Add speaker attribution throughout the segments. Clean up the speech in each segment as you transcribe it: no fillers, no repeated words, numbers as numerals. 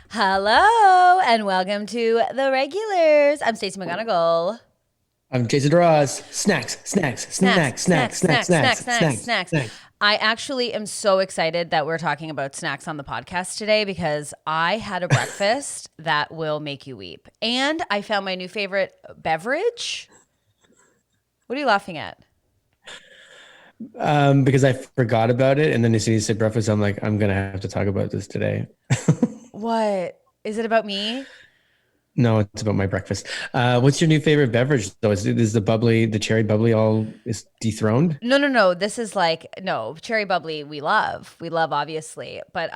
Speaker 1: Hello and welcome to The Regulars. I'm Stacy McGonigal.
Speaker 2: I'm Jason Ross. Snacks, snacks,
Speaker 1: Snacks,
Speaker 2: snacks, snacks,
Speaker 1: snacks,
Speaker 2: snacks,
Speaker 1: snacks, snacks,
Speaker 2: snacks,
Speaker 1: snacks,
Speaker 2: snacks,
Speaker 1: snacks.
Speaker 2: snacks.
Speaker 1: I actually am so excited that we're talking about snacks on the podcast today because I had a breakfast that will make you weep. And I found my new favorite beverage. What are you laughing at?
Speaker 2: Because I forgot about it, and then as soon as you said breakfast, I'm like, I'm gonna have to talk about this today.
Speaker 1: What? Is it about me?
Speaker 2: No, it's about my breakfast. What's your new favorite beverage though? Is the bubbly, the cherry bubbly, all is dethroned?
Speaker 1: No, no, no. This is no, cherry bubbly we love. We love obviously. But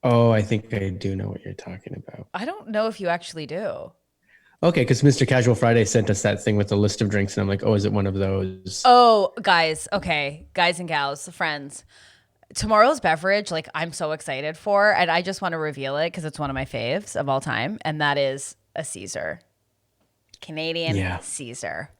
Speaker 2: Oh, I think I do know what you're talking about.
Speaker 1: I don't know if you actually do.
Speaker 2: Okay, because Mr. Casual Friday sent us that thing with the list of drinks, and I'm like, oh, is it one of those?
Speaker 1: Oh, guys, okay. Guys and gals, friends. Tomorrow's beverage, I'm so excited for, and I just want to reveal it because it's one of my faves of all time, and that is a Caesar. Canadian
Speaker 2: Yeah.
Speaker 1: Caesar.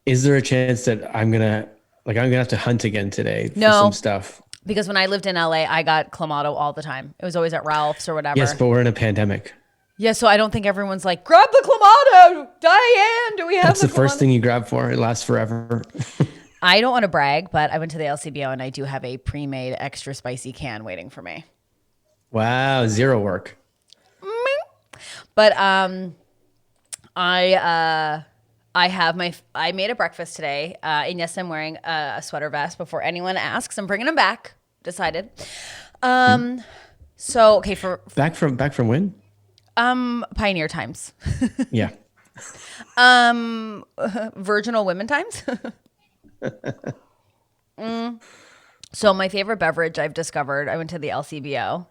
Speaker 2: Is there a chance that I'm gonna have to hunt again today for some
Speaker 1: No,
Speaker 2: stuff?
Speaker 1: because when I lived in LA, I got Clamato all the time. It was always at Ralph's or
Speaker 2: Yes,
Speaker 1: whatever.
Speaker 2: but we're in a pandemic.
Speaker 1: Yeah, so I don't think everyone's like, grab the Clamato! Diane, do we have
Speaker 2: That's
Speaker 1: the
Speaker 2: the first
Speaker 1: Clamato?
Speaker 2: thing you grab for. It lasts forever.
Speaker 1: I don't want to brag, but I went to the LCBO and I do have a pre-made extra spicy can waiting for me.
Speaker 2: Wow, zero work.
Speaker 1: But I made a breakfast today, and yes, I'm wearing a sweater vest. Before anyone asks, I'm bringing them back. Decided. So okay for
Speaker 2: Back from when?
Speaker 1: pioneer times,
Speaker 2: Yeah.
Speaker 1: virginal women times. So my favorite beverage I've discovered. I went to the LCBO,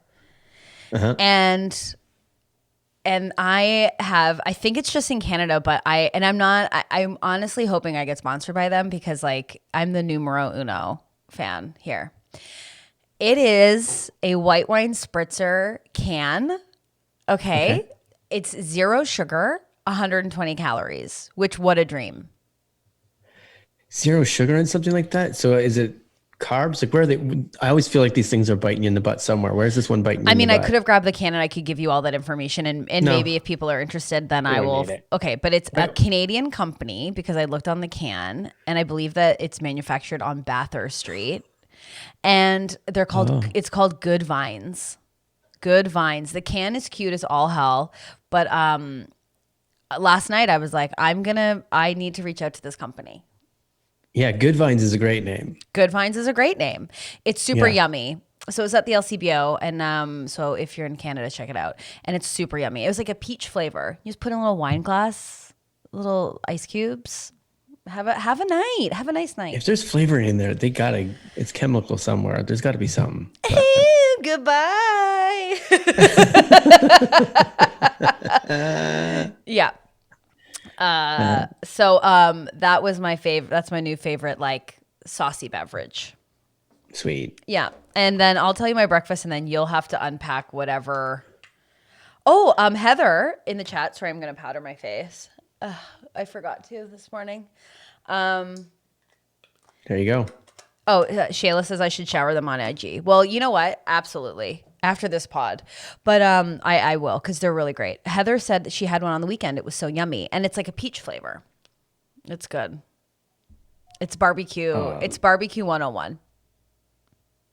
Speaker 2: Uh-huh.
Speaker 1: and I think it's just in Canada, but I'm honestly hoping I get sponsored by them because I'm the numero uno fan here. It is a white wine spritzer can. Okay.
Speaker 2: Okay.
Speaker 1: It's zero sugar, 120 calories, which what a dream.
Speaker 2: Zero sugar and something like that. So is it carbs? Like where are they? I always feel like these things are biting you in the butt somewhere. Where's this one biting you
Speaker 1: I
Speaker 2: in the
Speaker 1: mean, I could
Speaker 2: butt?
Speaker 1: have grabbed the can and I could give you all that information and
Speaker 2: No,
Speaker 1: maybe if people are interested, then
Speaker 2: we
Speaker 1: I
Speaker 2: don't
Speaker 1: will.
Speaker 2: need it.
Speaker 1: Okay, but it's a
Speaker 2: I-
Speaker 1: Canadian company because I looked on the can and I believe that it's manufactured on Bathurst Street. And it's called Good Vines. Good Vines. The can is cute as all hell, but last night I was like, I need to reach out to this company.
Speaker 2: Yeah, Good Vines is a great name.
Speaker 1: Good Vines is a great name. It's super
Speaker 2: Yeah.
Speaker 1: yummy. So it's at the LCBO, and so if you're in Canada, check it out. And it's super yummy. It was like a peach flavor. You just put in a little wine glass, little ice cubes. Have a night. Have a nice night.
Speaker 2: If there's flavor in there, it's chemical somewhere. There's gotta be something. But
Speaker 1: Goodbye. Yeah. So that was my favorite. That's my new favorite, saucy beverage.
Speaker 2: sweet.
Speaker 1: Yeah. And then I'll tell you my breakfast and then you'll have to unpack whatever. Oh, Heather in the chat. Sorry, I'm going to powder my face. I forgot to this morning.
Speaker 2: There you go.
Speaker 1: Oh, Shayla says I should shower them on IG. Well, you know what? Absolutely. After this pod. But I will because they're really great. Heather said that she had one on the weekend. It was so yummy. And it's like a peach flavor. It's good. It's barbecue. It's barbecue 101.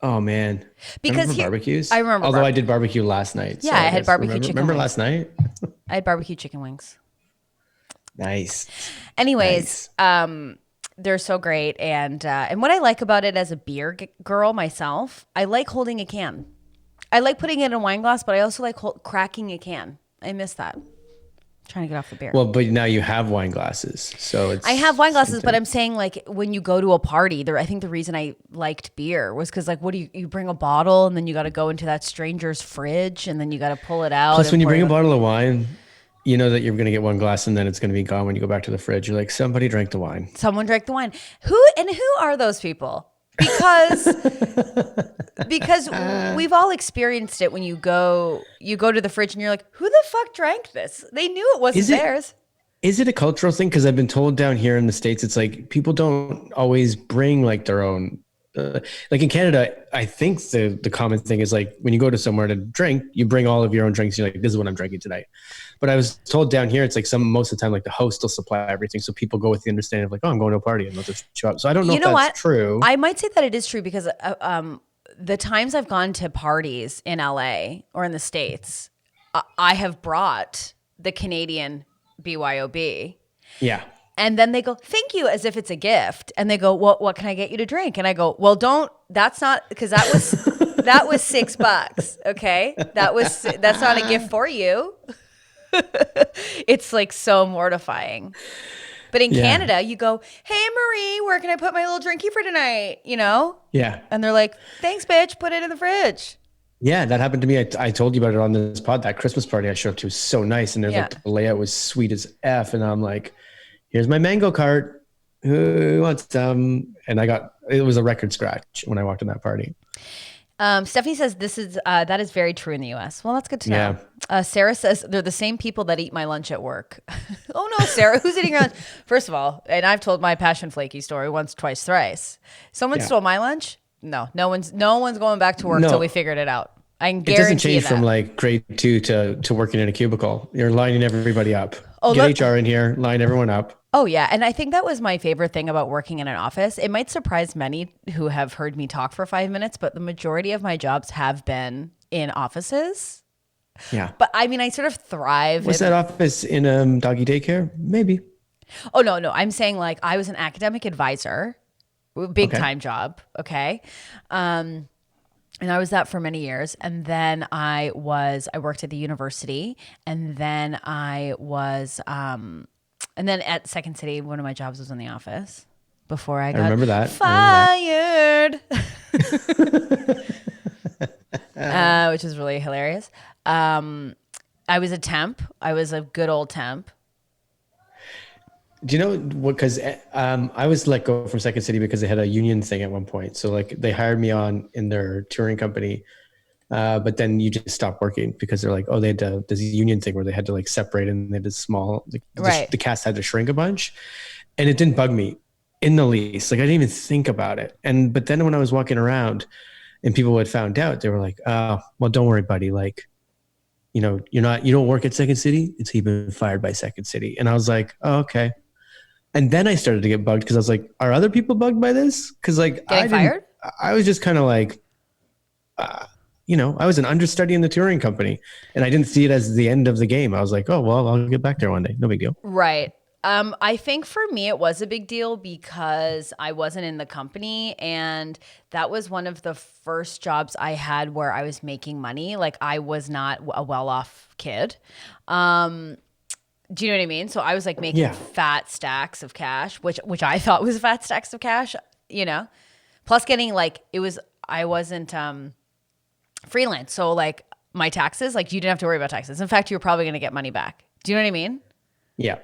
Speaker 2: Oh man.
Speaker 1: Because
Speaker 2: Remember barbecues?
Speaker 1: I remember
Speaker 2: Although I did barbecue last night.
Speaker 1: Yeah, I had
Speaker 2: guess-
Speaker 1: barbecue
Speaker 2: remember,
Speaker 1: chicken
Speaker 2: Remember
Speaker 1: wings.
Speaker 2: last night?
Speaker 1: I had barbecue chicken wings.
Speaker 2: Nice.
Speaker 1: Anyways,
Speaker 2: Nice.
Speaker 1: they're so great. And what I like about it as a beer girl myself, I like holding a can. I like putting it in a wine glass, but I also like cracking a can. I miss that. Trying to get off the beer.
Speaker 2: Well, but now you have wine glasses, so it's
Speaker 1: I have wine glasses, but
Speaker 2: something.
Speaker 1: I'm saying when you go to a party, I think the reason I liked beer was because what do you bring a bottle and then you got to go into that stranger's fridge and then you got to pull it out.
Speaker 2: Plus,
Speaker 1: and
Speaker 2: when you
Speaker 1: pour
Speaker 2: bring
Speaker 1: it
Speaker 2: a
Speaker 1: on-
Speaker 2: bottle of wine, you know that you're going to get one glass and then it's going to be gone when you go back to the fridge. You're like, somebody drank the wine.
Speaker 1: Someone drank the wine. Who are those people? Because we've all experienced it when you go to the fridge and you're like, who the fuck drank this? They knew it wasn't
Speaker 2: Is it-
Speaker 1: theirs.
Speaker 2: Is it a cultural thing? Because I've been told down here in the States, it's like people don't always bring like their own like in Canada, I think the common thing is like when you go to somewhere to drink, you bring all of your own drinks. You're like, this is what I'm drinking tonight. But I was told down here, it's like most of the time, like the host will supply everything. So people go with the understanding of like, oh, I'm going to a party and they'll just show up. So I don't know
Speaker 1: You
Speaker 2: if
Speaker 1: know
Speaker 2: that's
Speaker 1: what?
Speaker 2: true.
Speaker 1: I might say that it is true because the times I've gone to parties in LA or in the States, I have brought the Canadian BYOB.
Speaker 2: Yeah.
Speaker 1: And then they go, thank you, as if it's a gift. And they go, well, what can I get you to drink? And I go, well, that's not, because that was $6. Okay. That's not a gift for you. It's like so mortifying. But in Canada, you go, hey, Marie, where can I put my little drinky for tonight? You know?
Speaker 2: Yeah.
Speaker 1: And they're like, thanks, bitch. Put it in the fridge.
Speaker 2: Yeah, that happened to me. I told you about it on this pod. That Christmas party I showed up to was so nice. And there's like the layout was sweet as F. And I'm like, here's my mango cart. Who wants some? And it was a record scratch when I walked in that party.
Speaker 1: Stephanie says that is very true in the U.S. Well, that's good to know. Sarah says they're the same people that eat my lunch at work. Oh no, Sarah, who's eating your lunch? First of all, and I've told my passion flaky story once, twice, thrice. Someone stole my lunch. No one's going back to work till we figured it out. I can guarantee
Speaker 2: it doesn't change
Speaker 1: that.
Speaker 2: From like grade 2 to working in a cubicle. You're lining everybody up. Get HR in here, line everyone up.
Speaker 1: Oh, yeah. And I think that was my favorite thing about working in an office. It might surprise many who have heard me talk for 5 minutes, but the majority of my jobs have been in offices.
Speaker 2: Yeah.
Speaker 1: But I mean, I sort of thrive.
Speaker 2: Was that office in doggy daycare? Maybe.
Speaker 1: Oh, no. I'm saying like I was an academic advisor, big time job. Okay. And I was that for many years. And then I worked at the university, and then and then at Second City, one of my jobs was in the office before I got
Speaker 2: remember that.
Speaker 1: fired, which is really hilarious. I was a temp. I was a good old temp.
Speaker 2: Do you know what? Because I was let go from Second City because they had a union thing at one point. So like they hired me on in their touring company. But then you just stop working because they're like, oh, they had this union thing where they had to like separate, and they did small, the cast had to shrink a bunch, and it didn't bug me in the least. Like I didn't even think about it. But then when I was walking around and people had found out, they were like, oh, well, don't worry, buddy. Like, you know, you don't work at Second City until you've been fired by Second City. And I was like, oh, okay. And then I started to get bugged because I was like, are other people bugged by this? Because like
Speaker 1: getting fired?
Speaker 2: I was just kind of like, I was an understudy in the touring company, and I didn't see it as the end of the game. I was like, oh, well, I'll get back there one day. No big deal.
Speaker 1: Right. I think for me, it was a big deal because I wasn't in the company, and that was one of the first jobs I had where I was making money. Like I was not a well-off kid. Do you know what I mean? So I was like making fat stacks of cash, which I thought was fat stacks of cash, plus getting I wasn't, freelance. So like my taxes, like you didn't have to worry about taxes. In fact, you were probably going to get money back. Do you know what I mean?
Speaker 2: Yeah.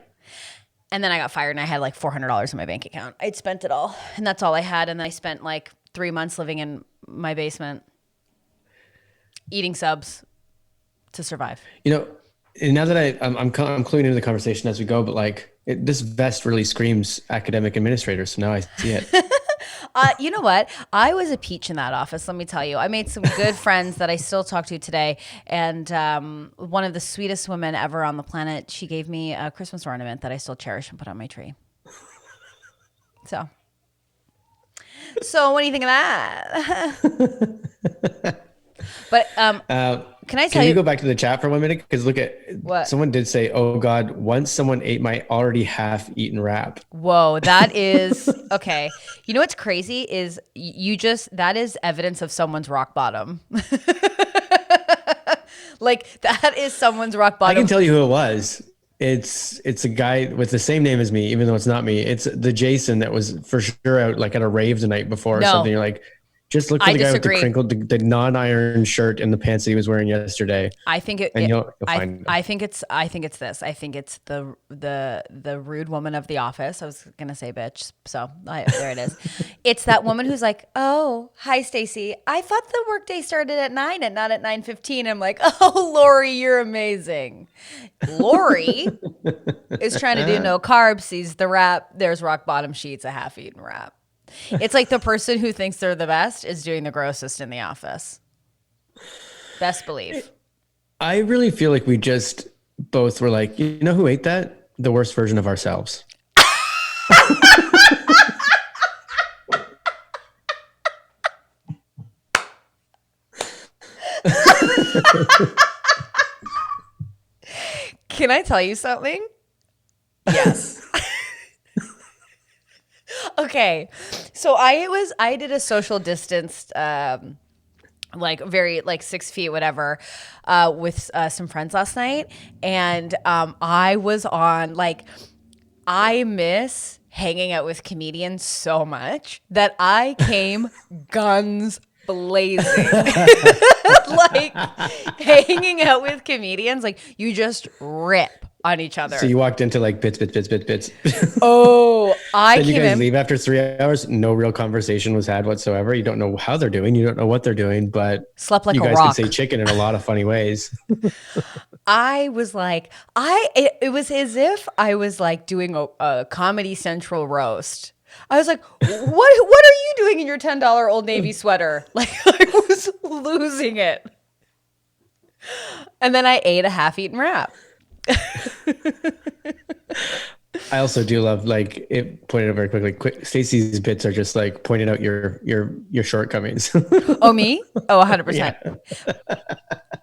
Speaker 1: And then I got fired and I had like $400 in my bank account. I'd spent it all, and that's all I had. And then I spent like 3 months living in my basement, eating subs to survive.
Speaker 2: Now that I'm cluing into the conversation as we go, but like this vest really screams academic administrator. So now I see it.
Speaker 1: You know what? I was a peach in that office. Let me tell you, I made some good friends that I still talk to today. And one of the sweetest women ever on the planet, she gave me a Christmas ornament that I still cherish and put on my tree. So what do you think of that? But can I tell you?
Speaker 2: Can you go back to the chat for 1 minute? Because look at
Speaker 1: what
Speaker 2: someone did say. Oh God! Once someone ate my already half-eaten wrap.
Speaker 1: Whoa, that is okay. You know what's crazy is that is evidence of someone's rock bottom. Like that is someone's rock bottom.
Speaker 2: I can tell you who it was. It's a guy with the same name as me, even though it's not me. It's the Jason that was for sure out like at a rave the night before or something. You're like. Just look for the guy with the crinkled, the non-iron shirt and the pants that he was wearing yesterday.
Speaker 1: I think
Speaker 2: you'll find him.
Speaker 1: I think it's this. I think it's the rude woman of the office. I was gonna say bitch, so there it is. It's that woman who's like, "Oh, hi, Stacy. I thought the workday started at 9 and not at 9:15." I'm like, "Oh, Lori, you're amazing." Lori is trying to do no carbs. Sees the wrap. There's rock bottom sheets, a half-eaten wrap. It's like the person who thinks they're the best is doing the grossest in the office. Best believe.
Speaker 2: I really feel like we just both were like, you know who ate that? The worst version of ourselves.
Speaker 1: Can I tell you something? Yes. Okay. So I did a social distanced like very like 6 feet whatever with some friends last night, and I was on like, I miss hanging out with comedians so much that I came guns blazing. Like hanging out with comedians, like you just rip on each other.
Speaker 2: So you walked into like bits.
Speaker 1: Oh, I
Speaker 2: Then you
Speaker 1: came
Speaker 2: guys
Speaker 1: in.
Speaker 2: leave after 3 hours. No real conversation was had whatsoever. You don't know how they're doing. You don't know what they're doing, but
Speaker 1: Slept like
Speaker 2: you
Speaker 1: a
Speaker 2: guys
Speaker 1: rock.
Speaker 2: could say chicken in a lot of funny ways.
Speaker 1: I was like, it was as if I was like doing a Comedy Central roast. I was like, what are you doing in your $10 Old Navy sweater? Like I was losing it. And then I ate a half-eaten wrap.
Speaker 2: I also do love like it pointed out very quickly. Stacy's bits are just like pointing out your shortcomings.
Speaker 1: Oh, me? Oh, 100%.
Speaker 2: Yeah.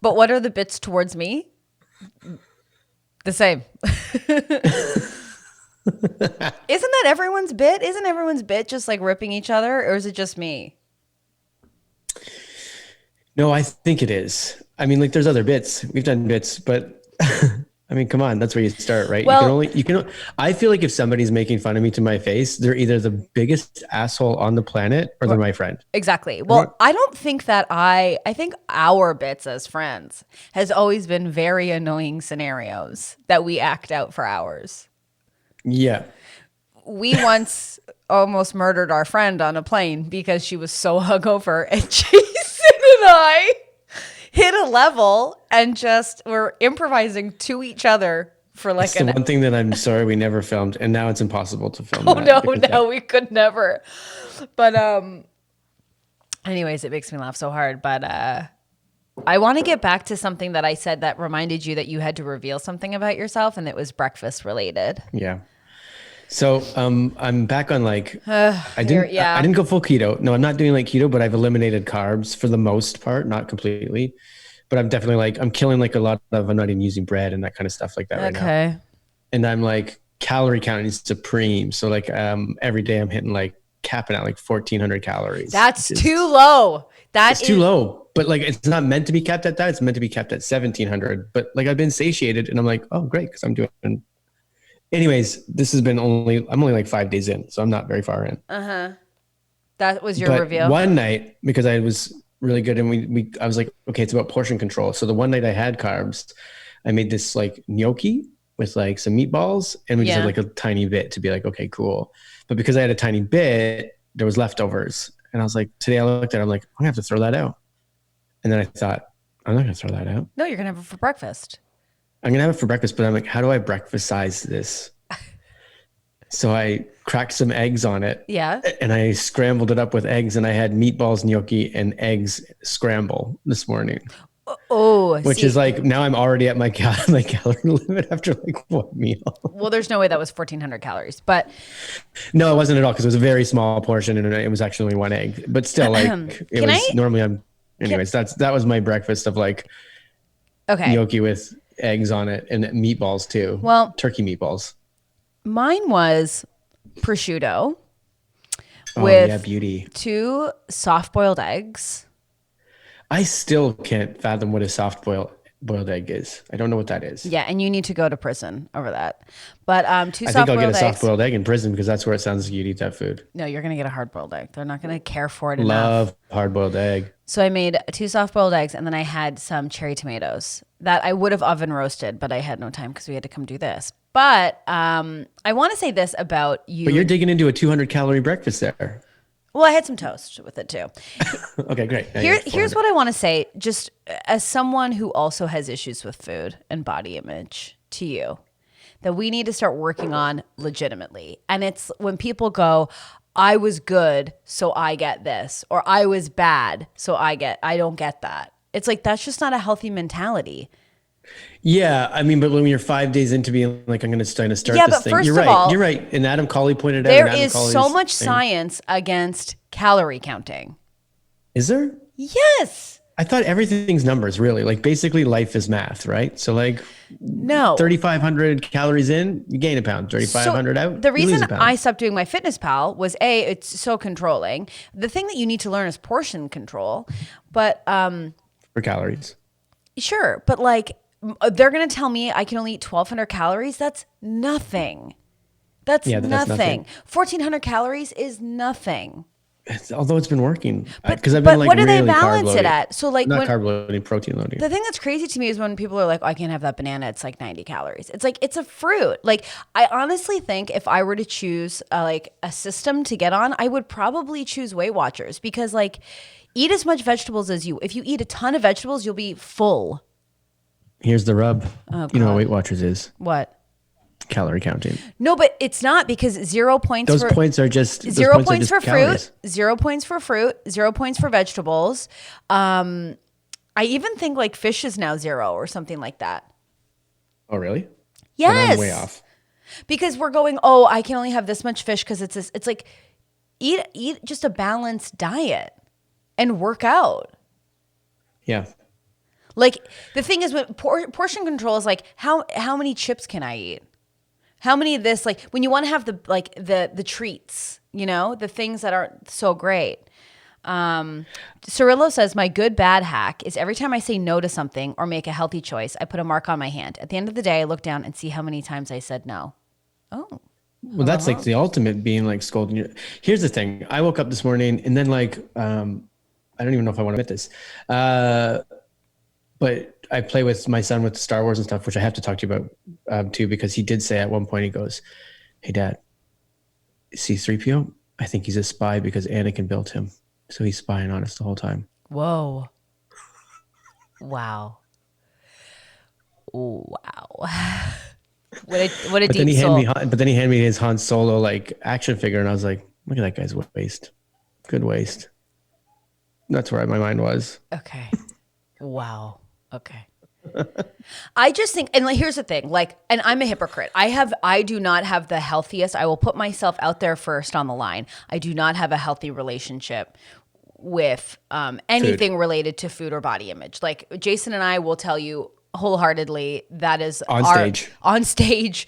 Speaker 1: But what are the bits towards me? The same. Isn't that everyone's bit? Isn't everyone's bit just like ripping each other, or is it just me?
Speaker 2: No, I think it is. I mean, like there's other bits. We've done bits, but I mean, come on, that's where you start, right?
Speaker 1: Well,
Speaker 2: I feel like if somebody's making fun of me to my face, they're either the biggest asshole on the planet or they're my friend.
Speaker 1: exactly. Well, I don't think that I think our bits as friends has always been very annoying scenarios that we act out for hours.
Speaker 2: Yeah.
Speaker 1: We once almost murdered our friend on a plane because she was so hungover, and Jason and I hit a level and just were improvising to each other for like
Speaker 2: It's the one thing that I'm sorry we never filmed, and now it's impossible to film.
Speaker 1: no, we could never. But anyways, it makes me laugh so hard. But I want to get back to something that I said that reminded you that you had to reveal something about yourself, and it was breakfast related.
Speaker 2: Yeah. So I'm back on like I didn't go full keto. No, I'm not doing like keto, but I've eliminated carbs for the most part, not completely. But I'm definitely like I'm killing like a lot of I'm not even using bread and that kind of stuff like that right now.
Speaker 1: Okay.
Speaker 2: And I'm like calorie counting supreme. So like every day I'm hitting like capping out like 1,400 calories.
Speaker 1: That's too low.
Speaker 2: It's too low. But like it's not meant to be capped at that. It's meant to be capped at 1,700. But like I've been satiated and I'm like, oh great, because I'm doing. Anyways, this has been I'm only like 5 days in, so I'm not very far in.
Speaker 1: That was your reveal.
Speaker 2: One night, because I was really good and I was like, okay, it's about portion control. So the one night I had carbs, I made this like gnocchi with like some meatballs and we just had like a tiny bit to be like, okay, cool. But because I had a tiny bit, there was leftovers. And I was like, today I looked at it, I'm like, I'm gonna have to throw that out. And then I thought, I'm not gonna throw that out.
Speaker 1: No, you're gonna have it for breakfast.
Speaker 2: I'm going to have it for breakfast, but I'm like, how do I breakfast size this? So I cracked some eggs on it.
Speaker 1: Yeah.
Speaker 2: And I scrambled it up with eggs and I had meatballs, gnocchi, and eggs scramble this morning.
Speaker 1: Oh,
Speaker 2: which is like, now I'm already at my calorie limit after like one meal.
Speaker 1: Well, there's no way that was 1,400 calories, but.
Speaker 2: No, it wasn't at all because it was a very small portion and it was actually only one egg, but still like that was my breakfast of like gnocchi with eggs on it and meatballs too.
Speaker 1: Well,
Speaker 2: turkey meatballs.
Speaker 1: Mine was prosciutto with
Speaker 2: beauty.
Speaker 1: 2 soft-boiled eggs.
Speaker 2: I still can't fathom what a soft-boiled egg is. I don't know what that is.
Speaker 1: Yeah, and you need to go to prison over that. But 2 soft-boiled eggs.
Speaker 2: I think I'll get a soft-boiled egg in prison because that's where it sounds like you'd eat that food.
Speaker 1: No, you're going to get a hard-boiled egg. They're not going to care for it enough.
Speaker 2: Love hard-boiled egg.
Speaker 1: So I made 2 soft-boiled eggs, and then I had some cherry tomatoes that I would have oven roasted, but I had no time because we had to come do this. But I want to say this about you.
Speaker 2: But you're digging into a 200-calorie breakfast there.
Speaker 1: Well, I had some toast with it too.
Speaker 2: Okay, great.
Speaker 1: Here's what I want to say, just as someone who also has issues with food and body image to you, that we need to start working on legitimately. And it's when people go, I was good, so I get this, or I was bad, so I don't get that. It's like, that's just not a healthy mentality.
Speaker 2: Yeah, I mean, but when you're 5 days into being like, I'm going to start this
Speaker 1: But
Speaker 2: thing.
Speaker 1: first
Speaker 2: You're
Speaker 1: of
Speaker 2: right.
Speaker 1: all,
Speaker 2: You're right. And Adam Colley pointed out.
Speaker 1: there
Speaker 2: And Adam
Speaker 1: is
Speaker 2: Colley's
Speaker 1: so much
Speaker 2: thing.
Speaker 1: science against calorie counting.
Speaker 2: Is there?
Speaker 1: Yes.
Speaker 2: I thought everything's numbers, really. Like basically life is math, right? So like
Speaker 1: No.
Speaker 2: 3,500 calories in, you gain a pound. 3,500 out,
Speaker 1: The
Speaker 2: you lose
Speaker 1: reason
Speaker 2: a pound.
Speaker 1: I stopped doing my Fitness Pal was it's so controlling. The thing that you need to learn is portion control. But
Speaker 2: for calories.
Speaker 1: sure, but like they're going to tell me I can only eat 1,200 calories. That's nothing. That's nothing. 1,400 calories is nothing.
Speaker 2: Although it's been working,
Speaker 1: Because
Speaker 2: I've been like,
Speaker 1: what do they
Speaker 2: really
Speaker 1: balance
Speaker 2: carb
Speaker 1: it
Speaker 2: loading.
Speaker 1: at? So like
Speaker 2: Not carb loading, protein loading.
Speaker 1: the thing that's crazy to me is when people are like, oh, I can't have that banana. It's like 90 calories. It's like, it's a fruit. Like, I honestly think if I were to choose like a system to get on, I would probably choose Weight Watchers because like eat as much vegetables as if you eat a ton of vegetables, you'll be full.
Speaker 2: Here's the rub.
Speaker 1: Oh,
Speaker 2: you know
Speaker 1: God.
Speaker 2: what Weight Watchers is?
Speaker 1: What?
Speaker 2: Calorie counting.
Speaker 1: No, but it's not because 0 points
Speaker 2: Those
Speaker 1: for
Speaker 2: points are just
Speaker 1: 0 points for
Speaker 2: calories.
Speaker 1: fruit, 0 points for fruit, 0 points for vegetables. I even think like fish is now 0 or something like that.
Speaker 2: Oh, really?
Speaker 1: Yes.
Speaker 2: Then I'm way off.
Speaker 1: Because we're going, oh, I can only have this much fish because it's this. It's like eat just a balanced diet and work out.
Speaker 2: Yeah.
Speaker 1: Like the thing is, when portion control is like how many chips can I eat? How many of this, like when you want to have the treats, you know, the things that aren't so great. Cirillo says, my good bad hack is every time I say no to something or make a healthy choice, I put a mark on my hand. At the end of the day, I look down and see how many times I said no. Oh.
Speaker 2: Well, that's like the ultimate being like scolding. Here's the thing. I woke up this morning and then like, I don't even know if I want to admit this. But I play with my son with Star Wars and stuff, which I have to talk to you about too, because he did say at one point, he goes, hey, Dad, C-3PO, I think he's a spy because Anakin built him. So he's spying on us the whole time.
Speaker 1: Whoa. Wow. Wow. What a deep soul.
Speaker 2: But then he handed me his Han Solo like action figure, and I was like, look at that guy's waist. Good waist. That's where my mind was.
Speaker 1: Okay. Wow. Okay. I just think, and like, here's the thing, like, and I'm a hypocrite. I do not have the healthiest. I will put myself out there first on the line. I do not have a healthy relationship with anything related to food or body image. Like Jason and I will tell you wholeheartedly that is
Speaker 2: on stage,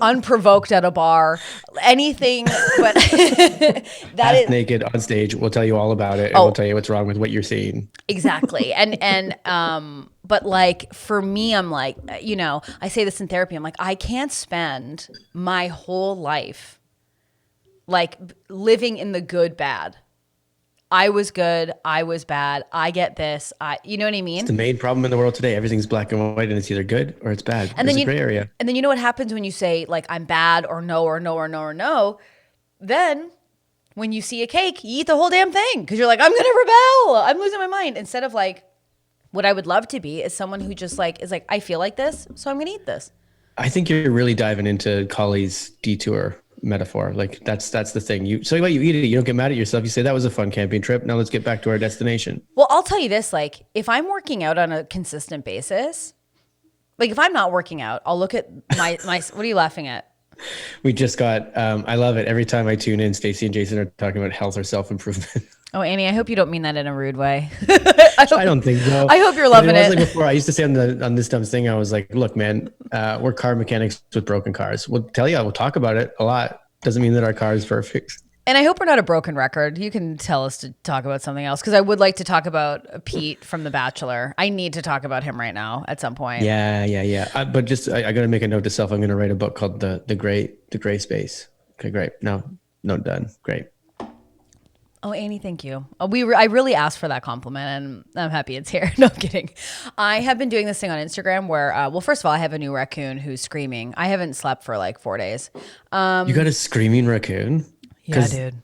Speaker 1: unprovoked at a bar, anything, but that is
Speaker 2: naked on stage. We'll tell you all about it, and we'll tell you what's wrong with what you're seeing.
Speaker 1: Exactly. And but like for me, I'm like, you know, I say this in therapy. I'm like, I can't spend my whole life like living in the good bad. I was good. I was bad. I get this. You know what I mean?
Speaker 2: It's the main problem in the world today. Everything's black and white, and it's either good or it's bad.
Speaker 1: And
Speaker 2: There's
Speaker 1: then
Speaker 2: a gray area.
Speaker 1: And then you know what happens when you say like I'm bad or no or no or no or no? Then when you see a cake, you eat the whole damn thing because you're like, I'm gonna rebel. I'm losing my mind. Instead of like, what I would love to be is someone who just like is like, I feel like this, so I'm gonna eat this.
Speaker 2: I think you're really diving into Colley's detour metaphor. Like that's the thing. You eat it, you don't get mad at yourself. You say that was a fun camping trip. Now let's get back to our destination.
Speaker 1: Well, I'll tell you this, like if I'm working out on a consistent basis, like if I'm not working out, I'll look at my what are you laughing at?
Speaker 2: We just got I love it. Every time I tune in, Stacy and Jason are talking about health or self-improvement.
Speaker 1: Oh, Annie, I hope you don't mean that in a rude way.
Speaker 2: I don't think so.
Speaker 1: I hope you're loving it.
Speaker 2: Like before, I used to say on this dumb thing, I was like, look, man, we're car mechanics with broken cars. We'll tell you, we'll talk about it a lot. Doesn't mean that our car is perfect.
Speaker 1: And I hope we're not a broken record. You can tell us to talk about something else because I would like to talk about Pete from The Bachelor. I need to talk about him right now at some point.
Speaker 2: Yeah. But just I got to make a note to self. I'm going to write a book called The Gray Space. Okay, great. No, done. Great.
Speaker 1: Oh, Annie, thank you. I really asked for that compliment, and I'm happy it's here. No, I'm kidding. I have been doing this thing on Instagram where, well, first of all, I have a new raccoon who's screaming. I haven't slept for like 4 days.
Speaker 2: You got a screaming raccoon?
Speaker 1: Yeah, dude.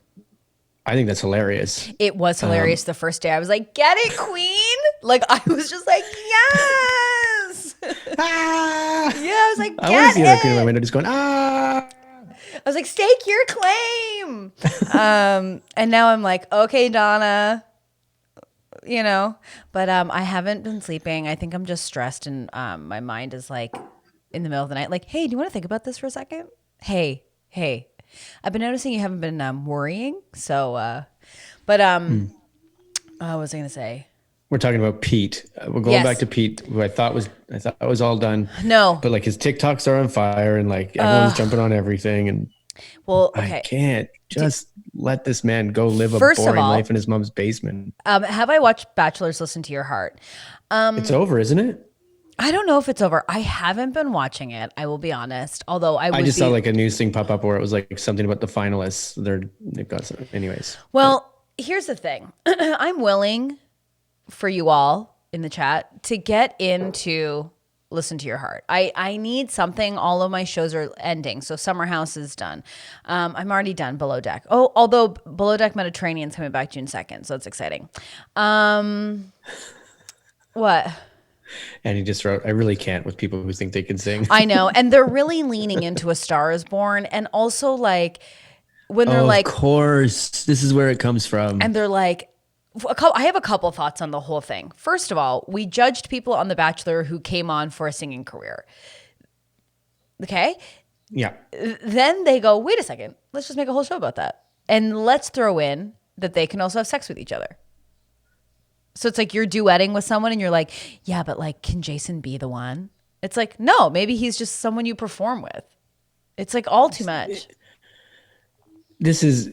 Speaker 2: I think that's hilarious.
Speaker 1: It was hilarious the first day. I was like, get it, queen? Like, I was just like, yes.
Speaker 2: Ah!
Speaker 1: Yeah, I was like, get
Speaker 2: I want to see a raccoon in my
Speaker 1: it.
Speaker 2: window just going, ah.
Speaker 1: I was like, stake your claim. And now I'm like, okay, Donna, you know, but I haven't been sleeping. I think I'm just stressed, and my mind is like in the middle of the night, like, hey, do you want to think about this for a second? Hey, I've been noticing you haven't been worrying. So, but what was I going to say?
Speaker 2: We're talking about Pete. We're going back to Pete, who I thought was all done.
Speaker 1: No,
Speaker 2: but like his TikToks are on fire, and like everyone's jumping on everything. And
Speaker 1: well, okay.
Speaker 2: I can't just let this man go live a boring life in his mom's basement.
Speaker 1: Have I watched Bachelor's Listen to Your Heart?
Speaker 2: It's over, isn't it?
Speaker 1: I don't know if it's over. I haven't been watching it. I will be honest. Although I
Speaker 2: just saw like a news thing pop up where it was like something about the finalists. They've got some, anyways.
Speaker 1: Well, here's the thing. I'm willing for you all in the chat to get into Listen to Your Heart. I need something. All of my shows are ending. So Summer House is done. I'm already done Below Deck. Oh, although Below Deck Mediterranean's coming back June 2nd. So it's exciting. What?
Speaker 2: And he just wrote, I really can't with people who think they can sing.
Speaker 1: I know. And they're really leaning into A Star Is Born. And also like when they're like,
Speaker 2: of course, this is where it comes from.
Speaker 1: And they're like, I have a couple thoughts on the whole thing. First of all, we judged people on The Bachelor who came on for a singing career. Okay?
Speaker 2: Yeah.
Speaker 1: Then they go, wait a second, let's just make a whole show about that. And let's throw in that they can also have sex with each other. So it's like you're duetting with someone and you're like, yeah, but like, can Jason be the one? It's like, no, maybe he's just someone you perform with. It's like all too much.
Speaker 2: This is,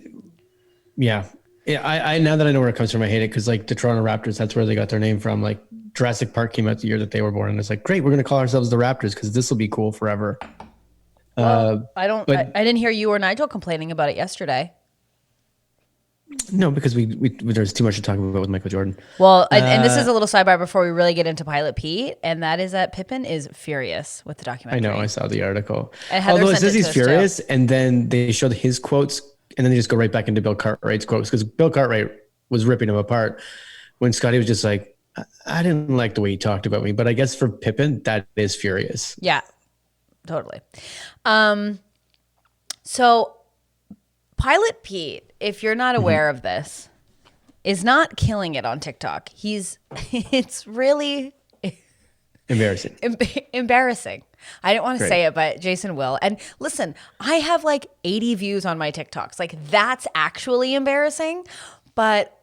Speaker 2: yeah. I now that I know where it comes from, I hate it because like the Toronto Raptors, that's where they got their name from. Like Jurassic Park came out the year that they were born, and it's like, great, we're gonna call ourselves the Raptors because this will be cool forever.
Speaker 1: Well, I didn't hear you or Nigel complaining about it yesterday.
Speaker 2: No, because we there's too much to talk about with Michael Jordan.
Speaker 1: Well, and this is a little sidebar before we really get into Pilot Pete, and that is that Pippin is furious with the documentary.
Speaker 2: I know, I saw the article.
Speaker 1: Although
Speaker 2: it says he's furious, and then they showed his quotes, and then they just go right back into Bill Cartwright's quotes because Bill Cartwright was ripping him apart when Scotty was just like, I didn't like the way he talked about me, but I guess for Pippin, that is furious.
Speaker 1: Yeah, totally. So Pilot Pete, if you're not aware of this, is not killing it on TikTok. It's really
Speaker 2: embarrassing.
Speaker 1: Embarrassing. I didn't want to say it, but Jason will. And listen, I have like 80 views on my TikToks. Like that's actually embarrassing. But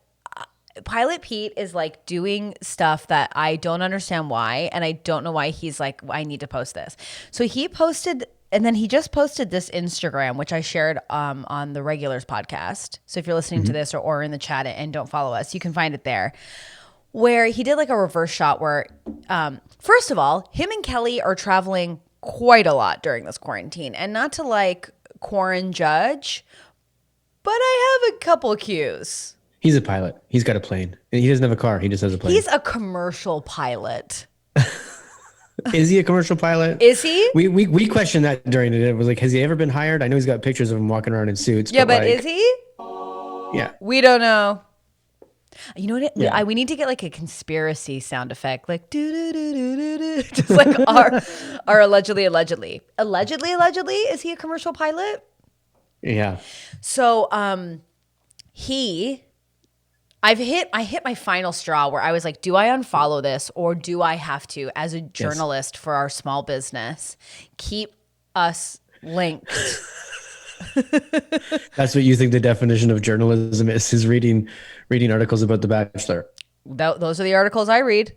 Speaker 1: Pilot Pete is like doing stuff that I don't understand why. And I don't know why he's like, I need to post this. So he posted, and then he just posted this Instagram, which I shared on the Regulars podcast. So if you're listening to this or in the chat and don't follow us, you can find it there. Where he did like a reverse shot where, first of all, him and Kelly are traveling quite a lot during this quarantine. And not to like quarantine judge, but I have a couple cues.
Speaker 2: He's a pilot. He's got a plane. He doesn't have a car. He just has a plane.
Speaker 1: He's a commercial pilot.
Speaker 2: Is he a commercial pilot?
Speaker 1: Is he?
Speaker 2: We questioned that during it. It was like, has he ever been hired? I know he's got pictures of him walking around in suits.
Speaker 1: Yeah, but
Speaker 2: like,
Speaker 1: is he?
Speaker 2: Yeah.
Speaker 1: We don't know. You know what? Yeah. We need to get like a conspiracy sound effect, like do do do do do, just like our allegedly. Is he a commercial pilot?
Speaker 2: Yeah.
Speaker 1: So I hit my final straw where I was like, do I unfollow this or do I have to, as a journalist for our small business, keep us linked?
Speaker 2: That's what you think the definition of journalism is reading articles about The Bachelor.
Speaker 1: Those are the articles I read.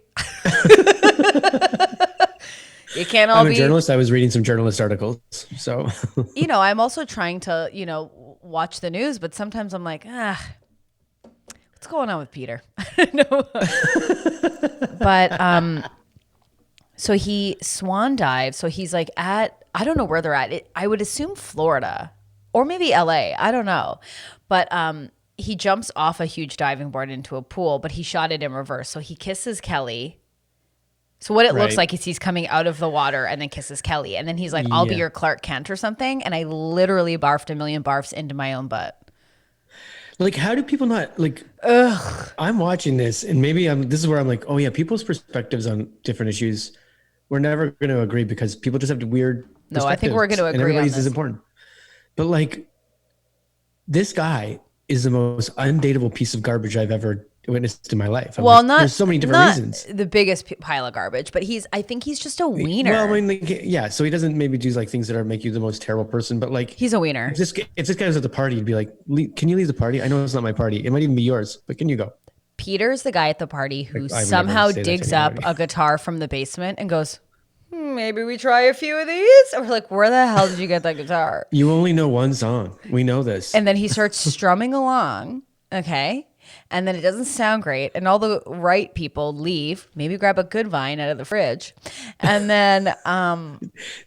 Speaker 1: You can't all
Speaker 2: I'm a journalist. I was reading some journalist articles. So,
Speaker 1: I'm also trying to, watch the news, but sometimes I'm like, what's going on with Peter? No. But, so he swan dives. So he's like I don't know where they're at. I would assume Florida or maybe LA. I don't know. But, he jumps off a huge diving board into a pool, but he shot it in reverse. So he kisses Kelly. So what it looks like is he's coming out of the water and then kisses Kelly. And then he's like, I'll be your Clark Kent or something. And I literally barfed a million barfs into my own butt.
Speaker 2: Like, how do people not like, I'm watching this and maybe this is where I'm like, oh yeah, people's perspectives on different issues. We're never going to agree because people just have weird perspectives.
Speaker 1: No, I think we're going to agree.
Speaker 2: And everybody's is important. But like, this guy is the most undateable piece of garbage I've ever witnessed in my life. I'm
Speaker 1: Well,
Speaker 2: like, there's so many different
Speaker 1: not
Speaker 2: reasons.
Speaker 1: the biggest pile of garbage, but I think he's just a wiener.
Speaker 2: Well, I mean, like, yeah. So he doesn't maybe do like things that are make you the most terrible person, but like,
Speaker 1: he's a wiener.
Speaker 2: if this guy was at the party, you'd be like, can you leave the party? I know it's not my party. It might even be yours, but can you go?
Speaker 1: Peter's the guy at the party who
Speaker 2: Like, I would
Speaker 1: somehow
Speaker 2: never say that to
Speaker 1: digs up
Speaker 2: anybody.
Speaker 1: a guitar from the basement and goes, maybe we try a few of these. And we're like, where the hell did you get that guitar?
Speaker 2: You only know one song. We know this.
Speaker 1: And then he starts strumming along. Okay. And then it doesn't sound great. And all the right people leave, maybe grab a good vine out of the fridge. And then,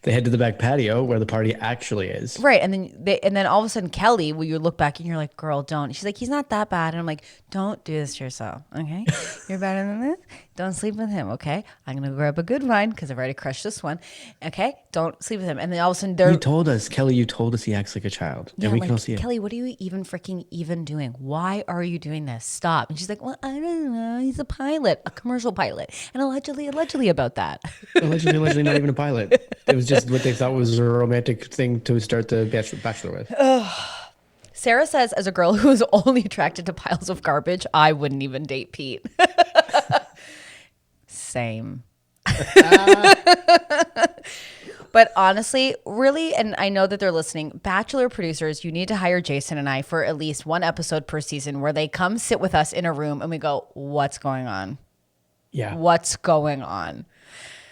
Speaker 2: They head to the back patio where the party actually is.
Speaker 1: right. And then all of a sudden, Kelly, will you look back and you're like, girl, don't. She's like, he's not that bad. And I'm like, don't do this to yourself. Okay. You're better than this. Don't sleep with him. Okay. I'm going to grab a good vine because I've already crushed this one. Okay. Don't sleep with him. And then all of a sudden,
Speaker 2: You told us, Kelly, you told us he acts like a child.
Speaker 1: yeah,
Speaker 2: And we
Speaker 1: like,
Speaker 2: can all see it.
Speaker 1: Kelly, what are you even doing? Why are you doing this? Stop. And she's like, well, I don't know. He's a pilot, a commercial pilot. And allegedly about that.
Speaker 2: Allegedly not even a pilot. It was just what they thought was a romantic thing to start the bachelor with.
Speaker 1: Sarah says, as a girl who is only attracted to piles of garbage, I wouldn't even date Pete. Same. But honestly, really, and I know that they're listening, Bachelor producers, you need to hire Jason and I for at least one episode per season where they come sit with us in a room and we go, what's going on?
Speaker 2: Yeah.
Speaker 1: What's going on?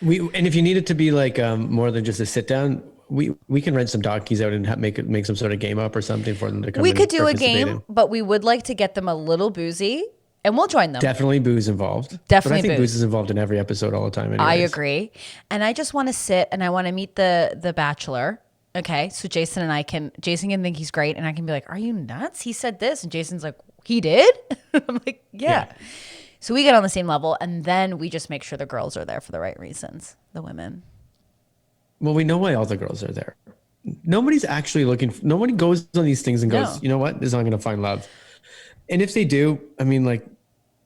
Speaker 2: And if you need it to be like more than just a sit down, we can rent some donkeys out and make some sort of game up or something for them to come.
Speaker 1: We
Speaker 2: and
Speaker 1: could do a
Speaker 2: participate
Speaker 1: game,
Speaker 2: in.
Speaker 1: but we would like to get them a little boozy and we'll join them.
Speaker 2: Definitely booze involved.
Speaker 1: Definitely
Speaker 2: but I think
Speaker 1: booze.
Speaker 2: booze is involved in every episode all the time. Anyways.
Speaker 1: I agree. And I just want to sit and I want to meet the Bachelor. Okay. So Jason can think he's great. And I can be like, are you nuts? He said this. And Jason's like, he did? I'm like, yeah. So we get on the same level and then we just make sure the girls are there for the right reasons. The women.
Speaker 2: Well, we know why all the girls are there. Nobody's actually nobody goes on these things and goes,
Speaker 1: No.
Speaker 2: you know what? This is not going to find love. And if they do, I mean, like,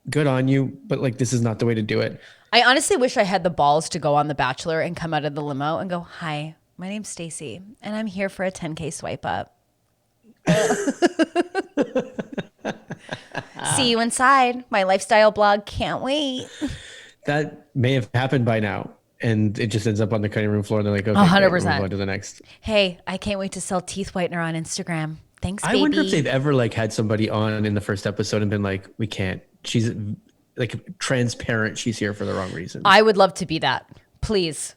Speaker 2: good on you, but like, this is not the way to do it.
Speaker 1: I honestly wish I had the balls to go on The Bachelor and come out of the limo and go, hi, my name's Stacy and I'm here for a 10K swipe up. See you inside. My lifestyle blog. Can't wait.
Speaker 2: That may have happened by now. And it just ends up on the cutting room floor. And they're like, okay,
Speaker 1: 100%.
Speaker 2: we'll move on to the next.
Speaker 1: Hey, I can't wait to sell teeth whitener on Instagram. Thanks, baby.
Speaker 2: I wonder if they've ever like had somebody on in the first episode and been like, we can't. She's like transparent. She's here for the wrong reasons.
Speaker 1: I would love to be that. Please.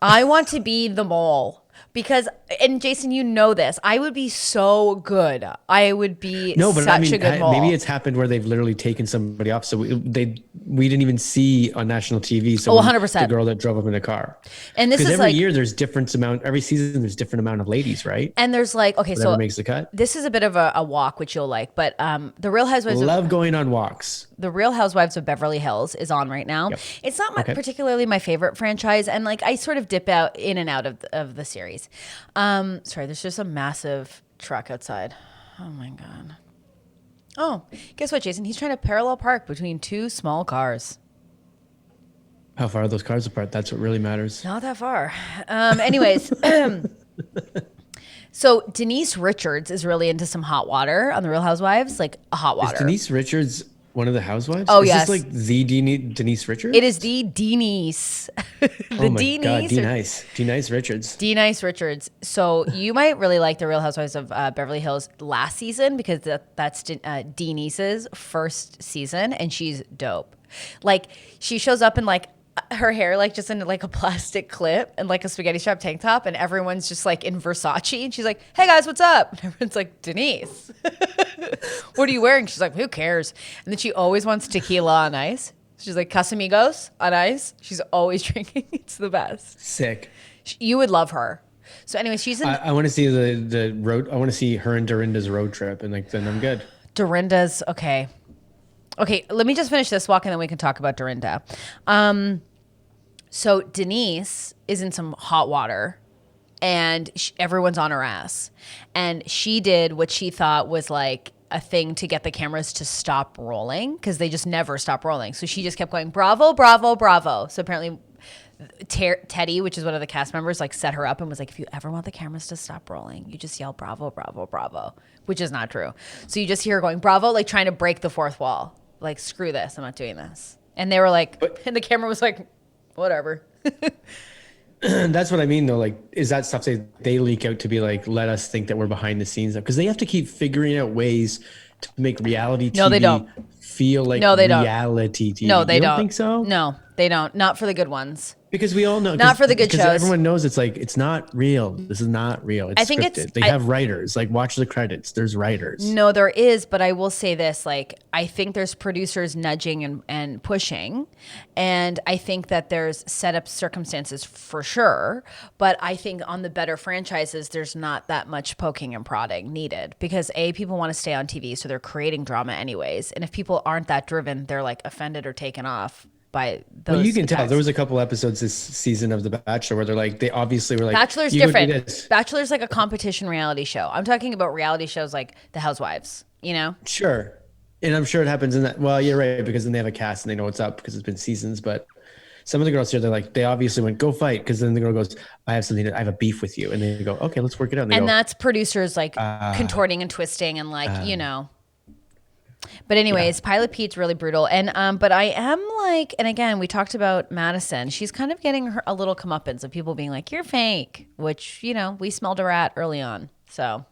Speaker 1: I want to be the mole. Because, and Jason, you know this, I would be so good. I would be such a good mole.
Speaker 2: Maybe it's happened where they've literally taken somebody off. So we didn't even see on national TV. So
Speaker 1: 100%.
Speaker 2: The girl that drove up in a car.
Speaker 1: And this is
Speaker 2: every
Speaker 1: like,
Speaker 2: year there's every season there's different amount of ladies, right?
Speaker 1: and there's like, okay,
Speaker 2: Whatever
Speaker 1: so
Speaker 2: makes the cut.
Speaker 1: this is a bit of a walk, which you'll like, but the Real Housewives
Speaker 2: Love going on walks.
Speaker 1: The Real Housewives of Beverly Hills is on right now.
Speaker 2: Yep.
Speaker 1: It's not particularly my favorite franchise, and like I sort of dip out in and out of the series. Sorry, there's just a massive truck outside. Oh my god. Oh, guess what, Jason? He's trying to parallel park between two small cars.
Speaker 2: How far are those cars apart? That's what really matters.
Speaker 1: Not that far. Anyways. So Denise Richards is really into some hot water on The Real Housewives, like a hot water.
Speaker 2: Is Denise Richards one of the housewives?
Speaker 1: Oh,
Speaker 2: is
Speaker 1: yes.
Speaker 2: This like the Denise Richards?
Speaker 1: It is the Denise.
Speaker 2: Oh my God, Denise Richards.
Speaker 1: Denise Richards. So you might really like The Real Housewives of Beverly Hills last season because that's Denise's first season and she's dope. Like she shows up in like her hair like just in like a plastic clip and like a spaghetti strap tank top and everyone's just like in Versace and she's like, hey guys, what's up? And everyone's like, Denise, what are you wearing? She's like, who cares? And then she always wants tequila on ice. She's like Casamigos on ice. She's always drinking. It's the best.
Speaker 2: Sick.
Speaker 1: You would love her. So anyway, she's in
Speaker 2: I want to see the road. I want to see her and Dorinda's road trip, and like then I'm good.
Speaker 1: Dorinda's okay. Okay, let me just finish this walk and then we can talk about Dorinda. So Denise is in some hot water and everyone's on her ass. And she did what she thought was like a thing to get the cameras to stop rolling because they just never stop rolling. So she just kept going, bravo, bravo, bravo. So apparently Teddy, which is one of the cast members, like set her up and was like, if you ever want the cameras to stop rolling, you just yell bravo, bravo, bravo, which is not true. So you just hear her going bravo, like trying to break the fourth wall. Like, screw this, I'm not doing this. And they were like, and the camera was like, whatever.
Speaker 2: That's what I mean, though. Like, is that stuff they leak out to be like, let us think that we're behind the scenes? Because they have to keep figuring out ways to make reality TV
Speaker 1: they don't.
Speaker 2: feel like reality TV.
Speaker 1: No, they
Speaker 2: you
Speaker 1: don't
Speaker 2: think so?
Speaker 1: No, they don't. Not for the good ones.
Speaker 2: Because we all know.
Speaker 1: Not for the good shows.
Speaker 2: Everyone knows it's like, it's not real. This is not real. It's scripted. They have writers. Like, watch the credits. There's writers.
Speaker 1: No, there is. But I will say this. Like, I think there's producers nudging and pushing. And I think that there's set up circumstances for sure. But I think on the better franchises, there's not that much poking and prodding needed. Because people want to stay on TV. So they're creating drama anyways. And if people aren't that driven, they're like offended or taken off by those.
Speaker 2: Well, you can tell there was a couple episodes this season of The Bachelor where they're like, they obviously were like,
Speaker 1: Bachelor's different. Bachelor's like a competition reality show. I'm talking about reality shows like The Housewives, you know?
Speaker 2: Sure. And I'm sure it happens in that. Well, you're right, because then they have a cast and they know what's up because it's been seasons. But some of the girls here, they're like, they obviously went, go fight. Because then the girl goes, I have a beef with you. And then they go, okay, let's work it out. And
Speaker 1: that's producers like contorting and twisting and like, you know. But anyways, Pilot Pete's really brutal. And but I am like, and again, we talked about Madison. She's kind of getting a little comeuppance of people being like, you're fake, which, you know, we smelled her at early on. So.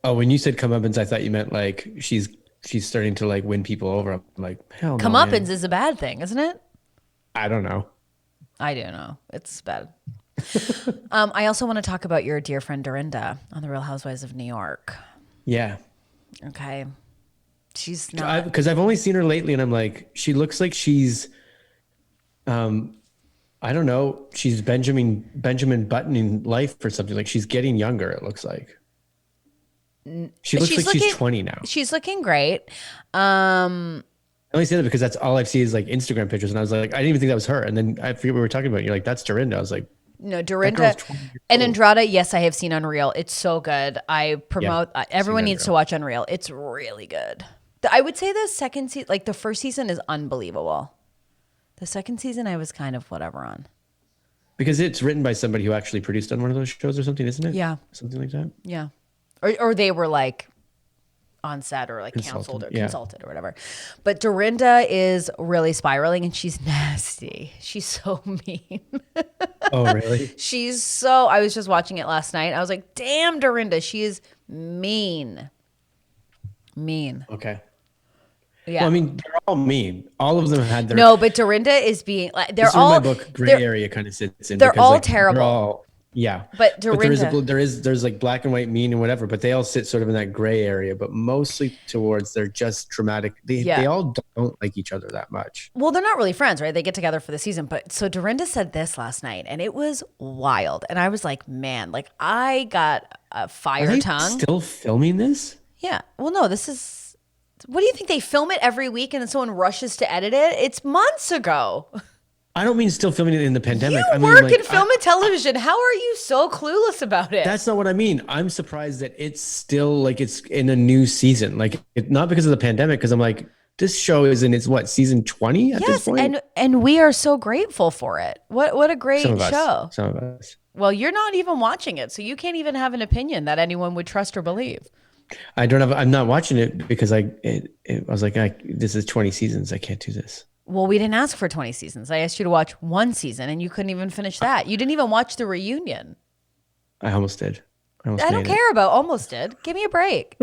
Speaker 2: Oh, when you said comeuppance, I thought you meant like she's starting to like win people over. I'm like, hell no.
Speaker 1: Comeuppance is a bad thing, isn't it?
Speaker 2: I don't know.
Speaker 1: I do know. It's bad. I also want to talk about your dear friend Dorinda on The Real Housewives of New York.
Speaker 2: Yeah.
Speaker 1: Okay. She's not,
Speaker 2: because I've only seen her lately, and I'm like, she looks like she's, I don't know, she's Benjamin Button in life or something. Like, she's getting younger. It looks like she looks like she's 20 now.
Speaker 1: She's looking great.
Speaker 2: I only say that because that's all I've seen is like Instagram pictures, and I was like, I didn't even think that was her. And then I forget what we were talking about. You're like, that's Dorinda. I was like,
Speaker 1: no, Dorinda and Andrada. Yes, I have seen Unreal. It's so good. I promote. Everyone needs to watch Unreal. It's really good. I would say the second season, like the first season is unbelievable. The second season, I was kind of whatever on.
Speaker 2: Because it's written by somebody who actually produced on one of those shows or something, isn't it?
Speaker 1: Yeah.
Speaker 2: Something like that.
Speaker 1: Yeah. Or they were like on set or like canceled or consulted or whatever. But Dorinda is really spiraling and she's nasty. She's so mean.
Speaker 2: Oh, really?
Speaker 1: I was just watching it last night. I was like, damn, Dorinda, she is mean. Mean.
Speaker 2: Okay.
Speaker 1: Yeah.
Speaker 2: Well, I mean, they're all mean. All of them had their.
Speaker 1: No, but Dorinda is being like, they're all.
Speaker 2: My book, gray area kind of sits in.
Speaker 1: They're all
Speaker 2: like,
Speaker 1: terrible.
Speaker 2: They're all, yeah.
Speaker 1: But Dorinda.
Speaker 2: There's like black and white mean and whatever, but they all sit sort of in that gray area, but mostly towards they're just traumatic. They all don't like each other that much.
Speaker 1: Well, they're not really friends, right? They get together for the season. But so Dorinda said this last night and it was wild. And I was like, man, like I got a fire tongue.
Speaker 2: Still filming this?
Speaker 1: Yeah. Well, no, this is. What do you think? They film it every week and then someone rushes to edit it? It's months ago.
Speaker 2: I don't mean still filming it in the pandemic.
Speaker 1: You work in film and television. How are you so clueless about it?
Speaker 2: That's not what I mean. I'm surprised that it's still like it's in a new season. Like not because of the pandemic, because I'm like, this show is in its season 20 at this point?
Speaker 1: And we are so grateful for it. What a great show.
Speaker 2: Some of us.
Speaker 1: Well, you're not even watching it, so you can't even have an opinion that anyone would trust or believe.
Speaker 2: I'm not watching it because I was like, this is 20 seasons. I can't do this.
Speaker 1: Well, we didn't ask for 20 seasons. I asked you to watch one season and you couldn't even finish that. You didn't even watch the reunion.
Speaker 2: I almost did.
Speaker 1: I don't care about almost did. Give me a break.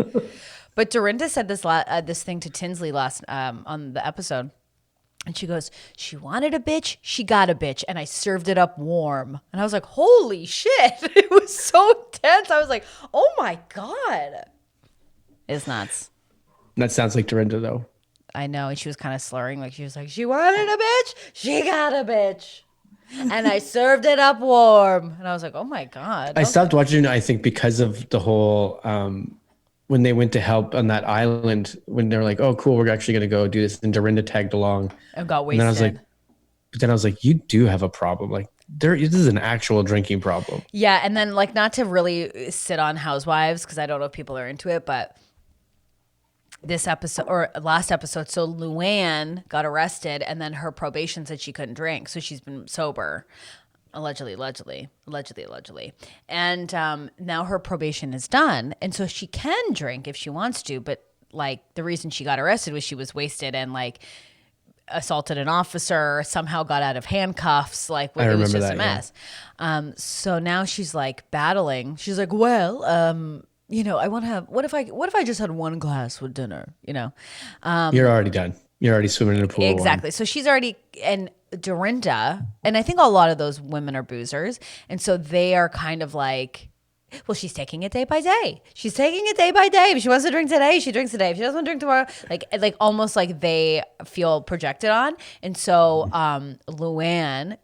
Speaker 1: But Dorinda said this thing to Tinsley last on the episode. And she goes, she wanted a bitch, she got a bitch, and I served it up warm. And I was like, holy shit. It was so tense. I was like, oh my God. It's nuts.
Speaker 2: That sounds like Dorinda, though.
Speaker 1: I know. And she was kind of slurring. Like, she was like, she wanted a bitch. She got a bitch. And I served it up warm. And I was like, oh, my God.
Speaker 2: I stopped watching, I think, because of the whole, when they went to help on that island, when they're like, oh, cool, we're actually going to go do this. And Dorinda tagged along.
Speaker 1: And got wasted.
Speaker 2: And then I was like, you do have a problem. Like, this is an actual drinking problem.
Speaker 1: Yeah. And then, like, not to really sit on Housewives, because I don't know if people are into it, but this episode or last episode. So Luann got arrested, and then her probation said she couldn't drink, so she's been sober. Allegedly. And now her probation is done. And so she can drink if she wants to. But like the reason she got arrested was she was wasted and like assaulted an officer, somehow got out of handcuffs. Like it was just a mess. Yeah. So now she's like battling. She's like, well, I want to have, what if I just had one glass with dinner, You're
Speaker 2: already done. You're already swimming in a pool.
Speaker 1: Exactly. So she's already, and Dorinda, and I think a lot of those women are boozers. And so they are kind of like, well, she's taking it day by day. She's taking it day by day. If she wants to drink today, she drinks today. If she doesn't want to drink tomorrow, like almost like they feel projected on. And so Luann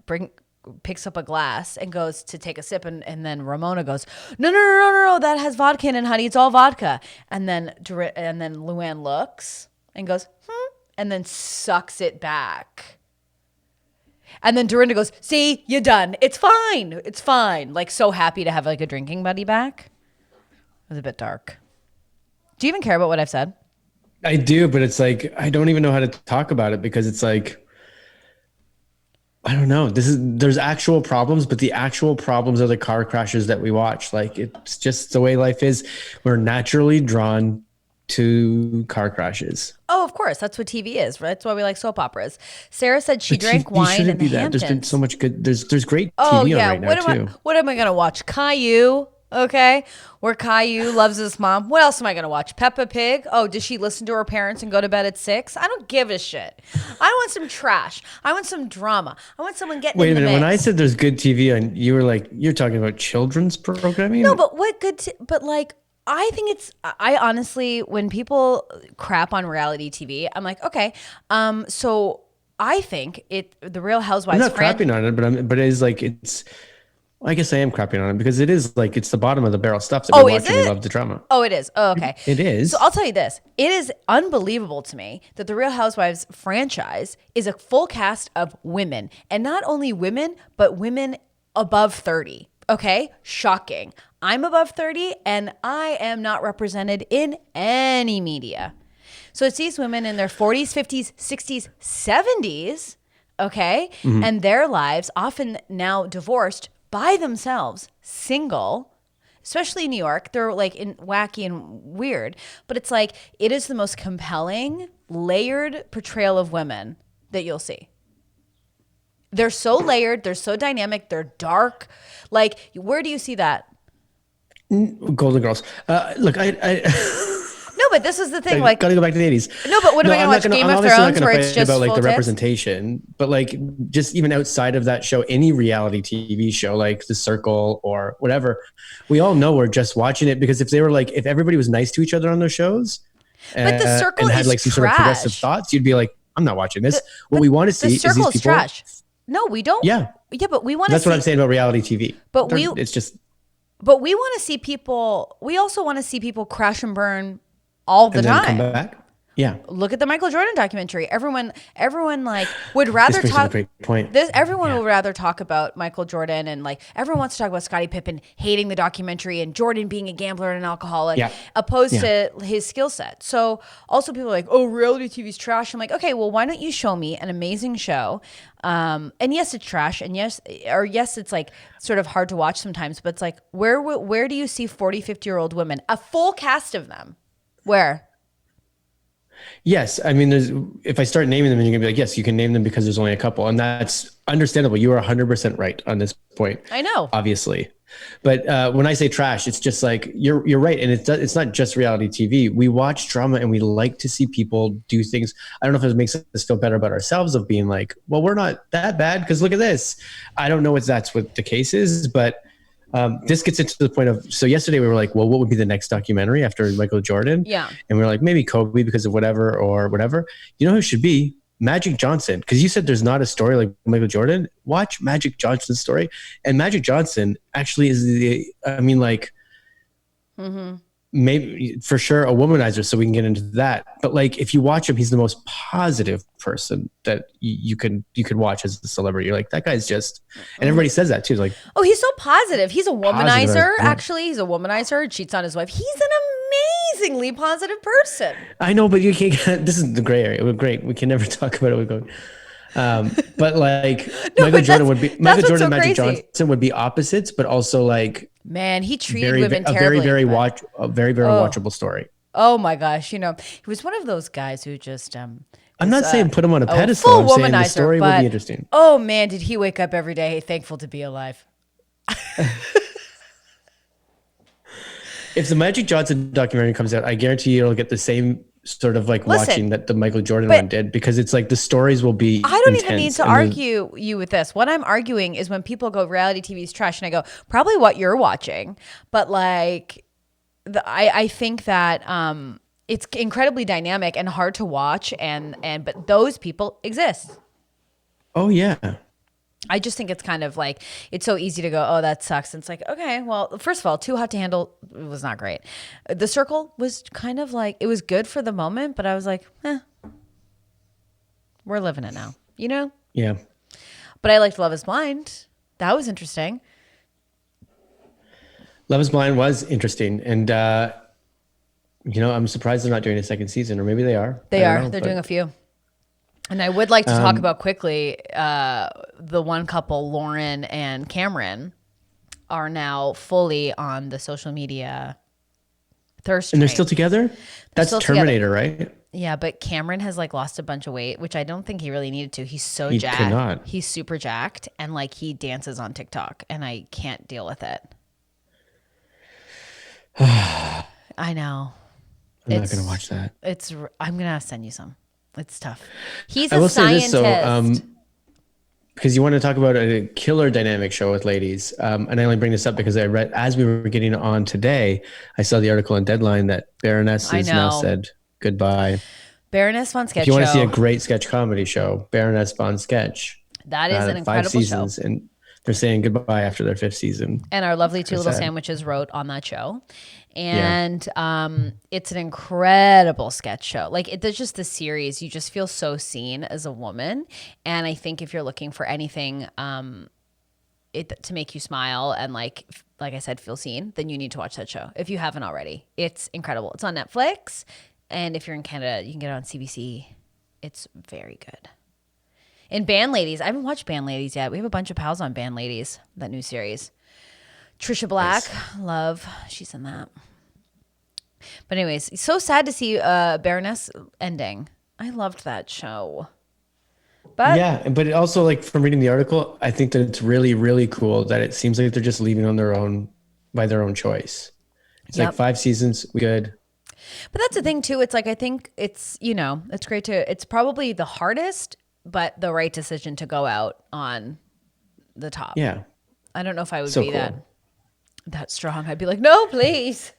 Speaker 1: picks up a glass and goes to take a sip, and then Ramona goes, no, that has vodka in it, honey. It's all vodka. And then Luann looks and goes, and then sucks it back. And then Dorinda goes, see, you're done. It's fine. It's fine. Like so happy to have like a drinking buddy back. It was a bit dark. Do you even care about what I've said?
Speaker 2: I do, but it's like, I don't even know how to talk about it because it's like, I don't know. There's actual problems, but the actual problems are the car crashes that we watch. Like it's just the way life is. We're naturally drawn to car crashes.
Speaker 1: Oh, of course. That's what TV is. Right? That's why we like soap operas. Sarah said she drank wine in the Hamptons.
Speaker 2: There's been so much good. There's great TV on right now too.
Speaker 1: What am I going to watch? Caillou. Okay. Where Caillou loves his mom. What else am I going to watch? Peppa Pig. Oh, does she listen to her parents and go to bed at 6? I don't give a shit. I want some trash. I want some drama. I want someone getting in the mix.
Speaker 2: Wait a minute. When I said there's good TV and you were like, you're talking about children's programming?
Speaker 1: No, but what good, but like, I honestly, when people crap on reality TV, I'm like, okay. So I think the Real Housewives.
Speaker 2: I'm not crapping on it, but it's like, I guess I am crapping on it because it is like, it's the bottom of the barrel stuff that we watch and we love the drama.
Speaker 1: Oh, it is. Oh, okay.
Speaker 2: It is.
Speaker 1: So I'll tell you this. It is unbelievable to me that the Real Housewives franchise is a full cast of women, and not only women, but women above 30. Okay. Shocking. I'm above 30 and I am not represented in any media. So it's these women in their 40s, 50s, 60s, 70s, okay? Mm-hmm. And their lives, often now divorced by themselves, single, especially in New York. They're like wacky and weird, but it's like it is the most compelling, layered portrayal of women that you'll see. They're so layered, they're so dynamic, they're dark. Like, where do you see that?
Speaker 2: Golden Girls. Look, I
Speaker 1: no, but this is the thing. Like,
Speaker 2: gotta go back to the 80s.
Speaker 1: No, but what am I gonna watch? Game of Thrones, where it's just
Speaker 2: about like
Speaker 1: full
Speaker 2: the representation, but like just even outside of that show, any reality TV show like The Circle or whatever, we all know we're just watching it because if everybody was nice to each other on those shows,
Speaker 1: but The Circle and
Speaker 2: had like some sort of progressive thoughts, you'd be like, I'm not watching this. What we want to see is these people.
Speaker 1: Trash. No, we don't.
Speaker 2: Yeah,
Speaker 1: but we want to.
Speaker 2: That's what I'm saying about reality TV.
Speaker 1: But
Speaker 2: it's just.
Speaker 1: But we want to see people. We also want to see people crash and burn all the time.
Speaker 2: Come back. Yeah.
Speaker 1: Look at the Michael Jordan documentary. Everyone like would rather
Speaker 2: this
Speaker 1: talk.
Speaker 2: A great point.
Speaker 1: Everyone would rather talk about Michael Jordan, and like everyone wants to talk about Scottie Pippen hating the documentary and Jordan being a gambler and an alcoholic, opposed to his skill set. So also people are like, oh, reality TV's trash. I'm like, okay, well, why don't you show me an amazing show? And yes, it's trash, and yes, it's like sort of hard to watch sometimes. But it's like, where do you see 40, 50-year-old women, a full cast of them? Where?
Speaker 2: Yes. I mean, if I start naming them, and you're going to be like, yes, you can name them because there's only a couple. And that's understandable. You are 100% right on this point.
Speaker 1: I know.
Speaker 2: Obviously. But when I say trash, it's just like, you're right. And it's not just reality TV. We watch drama and we like to see people do things. I don't know if it makes us feel better about ourselves of being like, well, we're not that bad because look at this. I don't know if that's what the case is, but this gets into the point of, so yesterday we were like, well, what would be the next documentary after Michael Jordan?
Speaker 1: Yeah.
Speaker 2: And we were like, maybe Kobe because of whatever or whatever. You know who should be? Magic Johnson. Because you said there's not a story like Michael Jordan. Watch Magic Johnson's story. And Magic Johnson actually is maybe for sure a womanizer, so we can get into that. But like, if you watch him, he's the most positive person that you could watch as a celebrity. You're like, that guy's just, and everybody says that too. Like,
Speaker 1: oh, he's so positive. He's a womanizer. Actually, he's a womanizer. Cheats on his wife. He's an amazingly positive person.
Speaker 2: I know, but you can't. This is the gray area. We're great. We can never talk about it. We go. But like
Speaker 1: No,
Speaker 2: Michael
Speaker 1: but
Speaker 2: Jordan would be
Speaker 1: that's
Speaker 2: Michael
Speaker 1: what's
Speaker 2: Jordan
Speaker 1: so
Speaker 2: and Magic
Speaker 1: crazy.
Speaker 2: Johnson would be opposites, but also like
Speaker 1: Man, he treated
Speaker 2: very
Speaker 1: women
Speaker 2: a
Speaker 1: terribly.
Speaker 2: very
Speaker 1: but-
Speaker 2: very watchable story.
Speaker 1: Oh my gosh, he was one of those guys who just
Speaker 2: I'm not saying put him on a pedestal.
Speaker 1: full
Speaker 2: I'm saying the
Speaker 1: womanizer,
Speaker 2: story will
Speaker 1: but
Speaker 2: be interesting.
Speaker 1: oh man, did he wake up every day thankful to be alive?
Speaker 2: If the Magic Johnson documentary comes out, I guarantee you it'll get the same sort of like
Speaker 1: Listen,
Speaker 2: watching that the Michael Jordan
Speaker 1: but-
Speaker 2: one did, because it's like the stories will be
Speaker 1: I don't
Speaker 2: intense,
Speaker 1: even need to
Speaker 2: and
Speaker 1: argue you with this. What I'm arguing is when people go reality TV is trash, and I go probably what you're watching, but like I think that it's incredibly dynamic and hard to watch, and but those people exist.
Speaker 2: Oh yeah.
Speaker 1: I just think it's kind of like, it's so easy to go, oh, that sucks. And it's like, okay, well, first of all, Too Hot to Handle was not great. The Circle was kind of like, it was good for the moment, but I was like, we're living it now, you know?
Speaker 2: Yeah.
Speaker 1: But I liked Love is Blind. That was interesting.
Speaker 2: Love is Blind was interesting. And, I'm surprised they're not doing a second season, or maybe they are.
Speaker 1: They are. They're doing a few. And I would like to talk about quickly the one couple, Lauren and Cameron, are now fully on the social media thirst
Speaker 2: And they're
Speaker 1: train.
Speaker 2: still together? That's
Speaker 1: still
Speaker 2: Terminator, right?
Speaker 1: Yeah, but Cameron has like lost a bunch of weight, which I don't think he really needed to. He's so
Speaker 2: He
Speaker 1: jacked.
Speaker 2: could not.
Speaker 1: He's super jacked, and like he dances on TikTok, and I can't deal with it. I know.
Speaker 2: I'm not going to watch that.
Speaker 1: I'm gonna send you some. It's tough. He's
Speaker 2: I
Speaker 1: a
Speaker 2: will say
Speaker 1: scientist.
Speaker 2: this, because you want to talk about a killer dynamic show with ladies. And I only bring this up because I read, as we were getting on today, I saw the article in Deadline that Baroness has now said goodbye.
Speaker 1: Baroness von Sketch
Speaker 2: If you want to see a
Speaker 1: Show.
Speaker 2: great sketch comedy show, Baroness von Sketch.
Speaker 1: That is an incredible
Speaker 2: 5 seasons,
Speaker 1: show.
Speaker 2: and they're saying goodbye after their 5th season.
Speaker 1: And our lovely Two Little
Speaker 2: sad.
Speaker 1: Sandwiches wrote on that show. And it's an incredible sketch show. Like there's just the series. You just feel so seen as a woman. And I think if you're looking for anything to make you smile and like I said, feel seen, then you need to watch that show if you haven't already. It's incredible. It's on Netflix. And if you're in Canada, you can get it on CBC. It's very good. And Band Ladies. I haven't watched Band Ladies yet. We have a bunch of pals on Band Ladies, that new series. Trisha Black, love. She's in that. But anyways, so sad to see Baroness ending. I loved that show. But
Speaker 2: yeah, but it also, like, from reading the article, I think that it's really, really cool that it seems like they're just leaving on their own, by their own choice. It's like 5 seasons, good.
Speaker 1: But that's the thing too. It's like, I think it's, it's great it's probably the hardest, but the right decision to go out on the top.
Speaker 2: Yeah.
Speaker 1: I don't know if I would
Speaker 2: So
Speaker 1: be
Speaker 2: cool.
Speaker 1: that strong. I'd be like, no, please.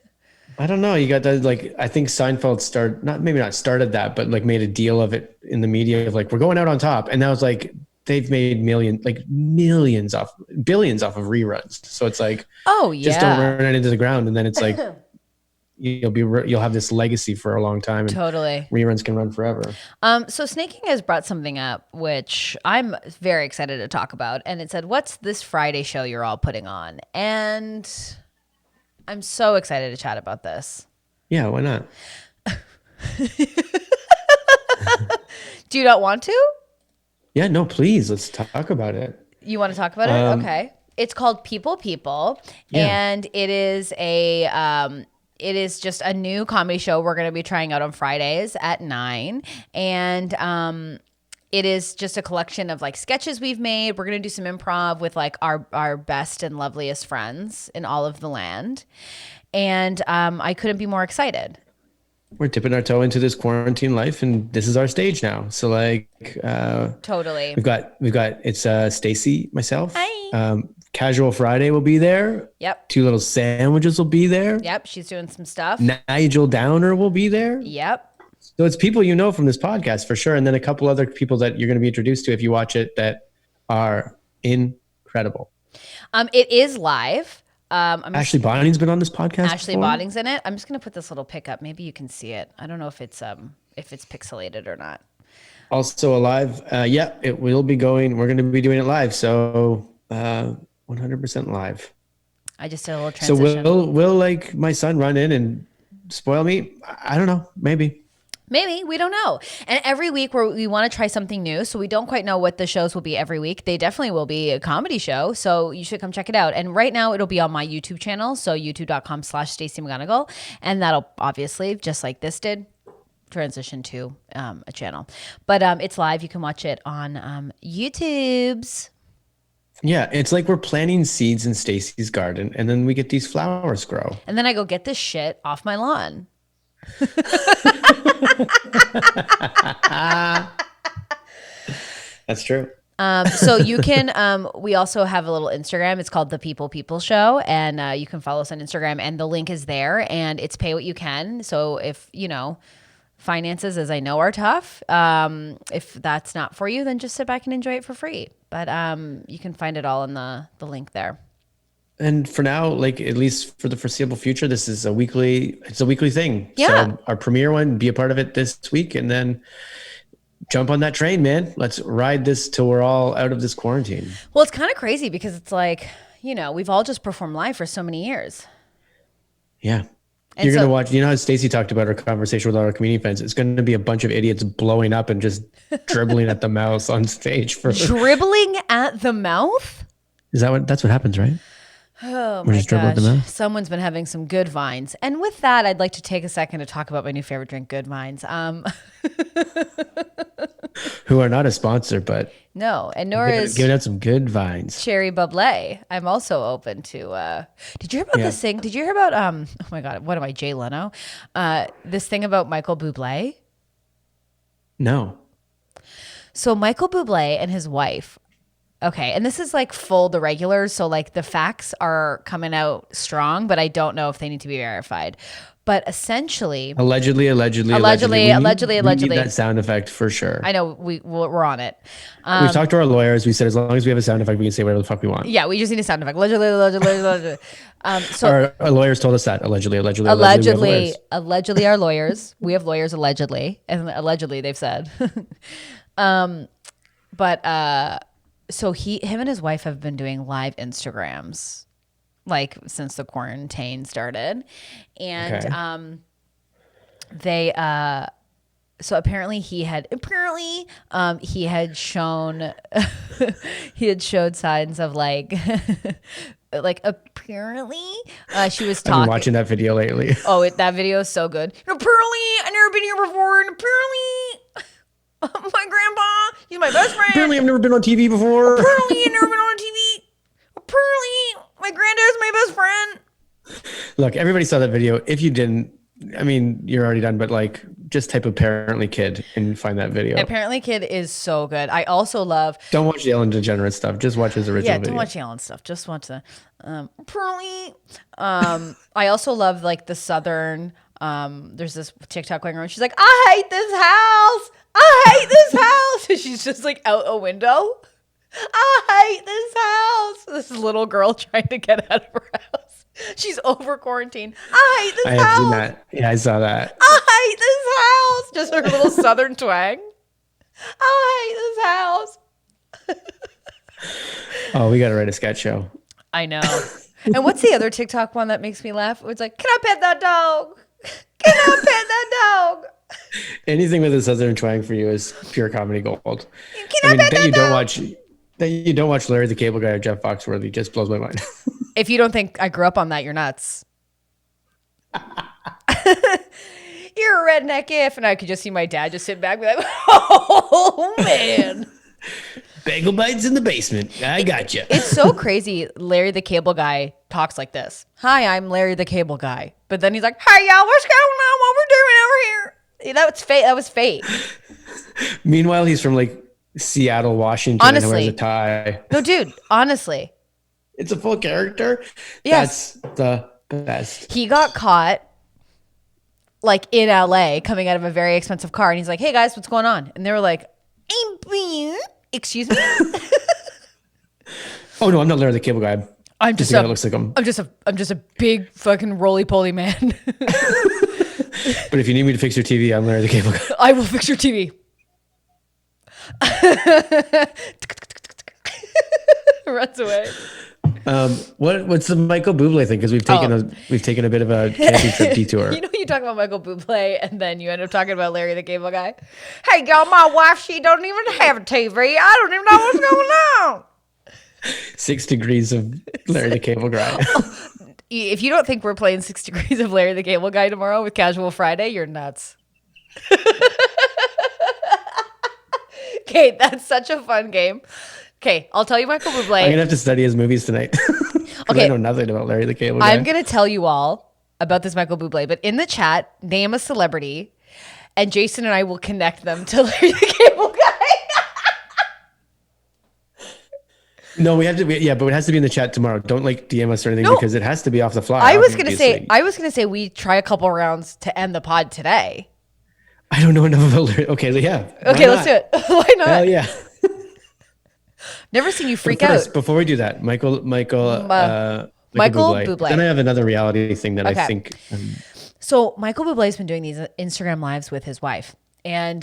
Speaker 2: I don't know. You got that, like, I think Seinfeld maybe not started that, but like made a deal of it in the media of like, we're going out on top. And that was like, they've made billions off of reruns. So it's like,
Speaker 1: Oh yeah.
Speaker 2: just don't run it into the ground. And then it's like, you'll have this legacy for a long time. And
Speaker 1: Totally.
Speaker 2: reruns can run forever.
Speaker 1: So Snaking has brought something up, which I'm very excited to talk about. And it said, what's this Friday show you're all putting on? And I'm so excited to chat about this.
Speaker 2: Yeah, why not?
Speaker 1: Do you not want to?
Speaker 2: Yeah, no, please. Let's talk about it.
Speaker 1: You want to talk about it? Okay. It's called People.
Speaker 2: Yeah.
Speaker 1: And it is it is just a new comedy show we're going to be trying out on Fridays at 9. And it is just a collection of like sketches we've made. We're going to do some improv with like our best and loveliest friends in all of the land. And I couldn't be more excited.
Speaker 2: We're dipping our toe into this quarantine life, and this is our stage now. So like,
Speaker 1: Totally.
Speaker 2: we've got it's Stacy, myself.
Speaker 1: Hi.
Speaker 2: Casual Friday will be there.
Speaker 1: Yep.
Speaker 2: Two Little Sandwiches will be there.
Speaker 1: Yep. She's doing some stuff.
Speaker 2: Nigel Downer will be there.
Speaker 1: Yep.
Speaker 2: So it's people you know from this podcast for sure, and then a couple other people that you're going to be introduced to if you watch it that are incredible.
Speaker 1: It is live.
Speaker 2: Ashley Bonning's been on this podcast.
Speaker 1: Ashley
Speaker 2: before.
Speaker 1: Bonning's in it. I'm just gonna put this little pic up. Maybe you can see it. I don't know if it's pixelated or not.
Speaker 2: Also alive. Yeah, it will be going. We're going to be doing it live. So 100% live.
Speaker 1: I just did a little
Speaker 2: So
Speaker 1: transition.
Speaker 2: will like my son run in and spoil me? I don't know. Maybe.
Speaker 1: Maybe, we don't know. And every week we want to try something new, so we don't quite know what the shows will be every week. They definitely will be a comedy show, so you should come check it out. And right now it'll be on my YouTube channel, so youtube.com/Stacy McGonigal, and that'll obviously, just like this did, transition to a channel. But it's live. You can watch it on YouTube's.
Speaker 2: Yeah, it's like we're planting seeds in Stacy's garden, and then we get these flowers grow.
Speaker 1: And then I go get this shit off my lawn.
Speaker 2: That's true.
Speaker 1: So you can, we also have a little Instagram. It's called The People Show, and you can follow us on Instagram, and the link is there, and it's pay what you can. So if, finances, as I know, are tough, if that's not for you, then just sit back and enjoy it for free. But you can find it all in the link there.
Speaker 2: And for now, like at least for the foreseeable future, this is a weekly thing.
Speaker 1: Yeah.
Speaker 2: So our premiere one, be a part of it this week, and then jump on that train, man. Let's ride this till we're all out of this quarantine.
Speaker 1: Well, it's kind of crazy because it's like, we've all just performed live for so many years.
Speaker 2: Yeah. You're going to watch, how Stacy talked about her conversation with all our comedian friends. It's going to be a bunch of idiots blowing up and just dribbling at the mouth on stage.
Speaker 1: Dribbling at the mouth?
Speaker 2: That's what happens, right?
Speaker 1: Oh my gosh. Someone's been having some good vines. And with that, I'd like to take a second to talk about my new favorite drink, Good Vines.
Speaker 2: Who are not a sponsor, but
Speaker 1: no, and nor is
Speaker 2: giving out some good vines.
Speaker 1: Cherry Bubbly. I'm also open to did you hear about this thing? Did you hear about oh my god, what am I, Jay Leno? This thing about Michael Bublé?
Speaker 2: No.
Speaker 1: So Michael Bublé and his wife. Okay, and this is like full the regulars, so like the facts are coming out strong, but I don't know if they need to be verified. But essentially,
Speaker 2: allegedly. We need that sound effect for sure.
Speaker 1: I know we're on it.
Speaker 2: We've talked to our lawyers. We said as long as we have a sound effect, we can say whatever the fuck we want.
Speaker 1: Yeah, we just need a sound effect. Allegedly.
Speaker 2: So our lawyers told us that allegedly.
Speaker 1: Allegedly, our lawyers. We have lawyers allegedly, and allegedly they've said. So him and his wife have been doing live Instagrams like since the quarantine started. And they so apparently he had shown showed signs of like apparently she was talking.
Speaker 2: I've been watching that video lately.
Speaker 1: That video is so good. Apparently I've never been here before, and apparently my grandpa, he's my best friend.
Speaker 2: Apparently I've never been on TV before.
Speaker 1: Apparently I've never been on TV. Apparently my granddad's my best friend.
Speaker 2: Look, everybody saw that video. If you didn't, I mean, you're already done, but like just type apparently kid and find that video. Apparently
Speaker 1: Kid is so good. I also love.
Speaker 2: Don't watch the Ellen DeGeneres stuff. Just watch his original video.
Speaker 1: Yeah, don't watch the Ellen stuff. Just watch the apparently. I also love like the Southern. There's this TikTok going around. She's like, I hate this house. I hate this house. And she's just like out a window. I hate this house. This little girl trying to get out of her house. She's over quarantine. I hate this house.
Speaker 2: I have seen that. Yeah, I saw that.
Speaker 1: I hate this house. Just her little Southern twang. I hate this house.
Speaker 2: Oh, we got to write a sketch show.
Speaker 1: I know. And what's the other TikTok one that makes me laugh? It's like, can I pet that dog? Can I pet that dog?
Speaker 2: Anything with a Southern twang for you is pure comedy gold.
Speaker 1: Can I pet that dog?
Speaker 2: That you don't watch Larry the Cable Guy or Jeff Foxworthy just blows my mind.
Speaker 1: If you don't think I grew up on that, you're nuts. You're a redneck if. And I could just see my dad just sitting back and be like, oh, man.
Speaker 2: Bagel bites in the basement. I got you.
Speaker 1: It's so crazy. Larry the Cable Guy talks like this. Hi, I'm Larry the Cable Guy. But then he's like, hey, y'all, what's going on? What we're doing over here? That was fake.
Speaker 2: Meanwhile, he's from like Seattle, Washington.
Speaker 1: Honestly.
Speaker 2: And wears a tie.
Speaker 1: No, dude, honestly.
Speaker 2: It's a full character.
Speaker 1: Yes.
Speaker 2: That's the best.
Speaker 1: He got caught like in LA coming out of a very expensive car. And he's like, hey, guys, what's going on? And they were like, excuse me?
Speaker 2: Oh, no, I'm not Larry the Cable Guy.
Speaker 1: I'm just
Speaker 2: a looks like him.
Speaker 1: I'm just a big fucking roly-poly man.
Speaker 2: But if you need me to fix your TV, I'm Larry the Cable Guy.
Speaker 1: I will fix your TV. Runs away.
Speaker 2: What's the Michael Bublé thing? Because we've taken a bit of a camping trip detour.
Speaker 1: You talk about Michael Bublé, and then you end up talking about Larry the Cable Guy. Hey, y'all, my wife, she don't even have a TV. I don't even know what's going on.
Speaker 2: 6 degrees of Larry the Cable Guy.
Speaker 1: If you don't think we're playing 6 degrees of Larry the Cable Guy tomorrow with Casual Friday, you're nuts. Okay, that's such a fun game. Okay, I'll tell you Michael Bublé.
Speaker 2: I'm gonna have to study his movies tonight. Okay, I know nothing about Larry the Cable Guy.
Speaker 1: I'm gonna tell you all about this Michael Bublé, but in the chat, name a celebrity, and Jason and I will connect them to Larry the Cable Guy.
Speaker 2: No, we have to. But it has to be in the chat tomorrow. Don't DM us or anything because it has to be off the fly.
Speaker 1: I was gonna say we try a couple rounds to end the pod today.
Speaker 2: I don't know enough about Larry. Okay, yeah.
Speaker 1: Okay, let's do it. Why not?
Speaker 2: Hell yeah.
Speaker 1: Never seen you freak out.
Speaker 2: Before we do that, Michael
Speaker 1: Bublé.
Speaker 2: Then I have another reality thing that I think.
Speaker 1: So Michael Bublé's been doing these Instagram lives with his wife, and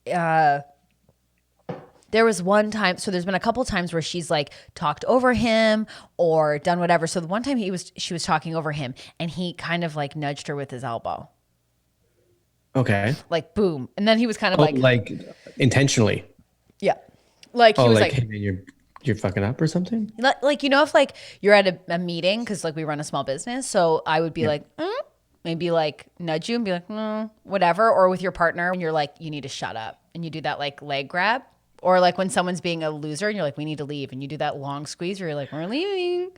Speaker 1: there was one time. So there's been a couple times where she's like talked over him or done whatever. So the one time she was talking over him, and he kind of like nudged her with his elbow.
Speaker 2: Okay.
Speaker 1: Like boom, and then he was kind of
Speaker 2: like intentionally.
Speaker 1: Yeah. Like he was like,
Speaker 2: hey man, you're fucking up or something?
Speaker 1: Like, if like you're at a meeting, because like we run a small business, so I would be like, maybe like nudge you and be like, whatever. Or with your partner, when you're like, you need to shut up, and you do that like leg grab. Or like when someone's being a loser and you're like, we need to leave, and you do that long squeeze where you're like, we're leaving.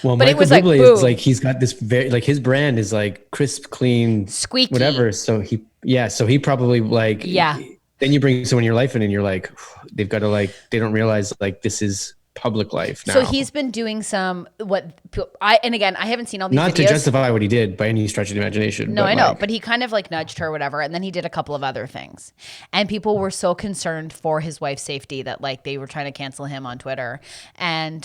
Speaker 2: Well, but Michael Bublé is like, he's got this very, like his brand is like crisp, clean,
Speaker 1: squeaky,
Speaker 2: whatever. So he probably like, then you bring someone in your life in and you're like, they've got to like, they don't realize like this is public life now.
Speaker 1: So he's been doing and again, I haven't seen all these videos.
Speaker 2: Not to justify what he did by any stretch of the imagination.
Speaker 1: No, I know. But he kind of like nudged her or whatever. And then he did a couple of other things. And people were so concerned for his wife's safety that like they were trying to cancel him on Twitter. And,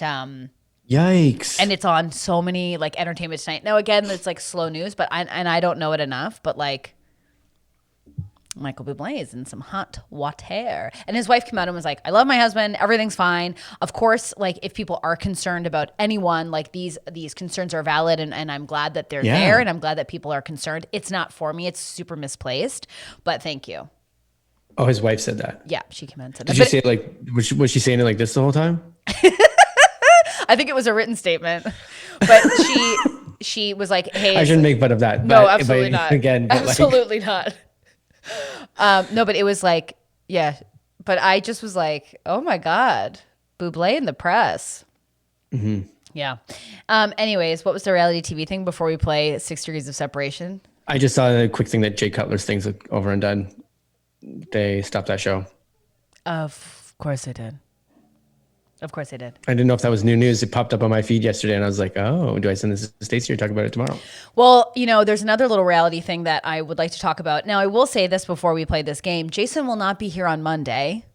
Speaker 2: yikes.
Speaker 1: And it's on so many like Entertainment Tonight. Now, again, it's like slow news, but I don't know it enough, but like, Michael Bublé is in some hot water. And his wife came out and was like, I love my husband. Everything's fine. Of course, like if people are concerned about anyone, like these concerns are valid. And I'm glad that they're there. And I'm glad that people are concerned. It's not for me. It's super misplaced. But thank you.
Speaker 2: Oh, his wife said that?
Speaker 1: Yeah, she came out and said
Speaker 2: that. Did you say like, was she saying it like this the whole time?
Speaker 1: I think it was a written statement. But she was like, hey.
Speaker 2: I shouldn't make fun of that.
Speaker 1: No, absolutely not.
Speaker 2: Again,
Speaker 1: absolutely not. No, but it was like, yeah, but I just was like, oh my God, Bublé in the press.
Speaker 2: Mm-hmm.
Speaker 1: Yeah. Anyways, what was the reality TV thing before we play 6 Degrees of Separation?
Speaker 2: I just saw a quick thing that Jay Cutler's thing's over and done. They stopped that show.
Speaker 1: Of course they did. Of course they did.
Speaker 2: I didn't know if that was new news. It popped up on my feed yesterday and I was like, oh, do I send this to Stacy or talk about it tomorrow?
Speaker 1: Well, there's another little reality thing that I would like to talk about. Now, I will say this before we play this game. Jason will not be here on Monday.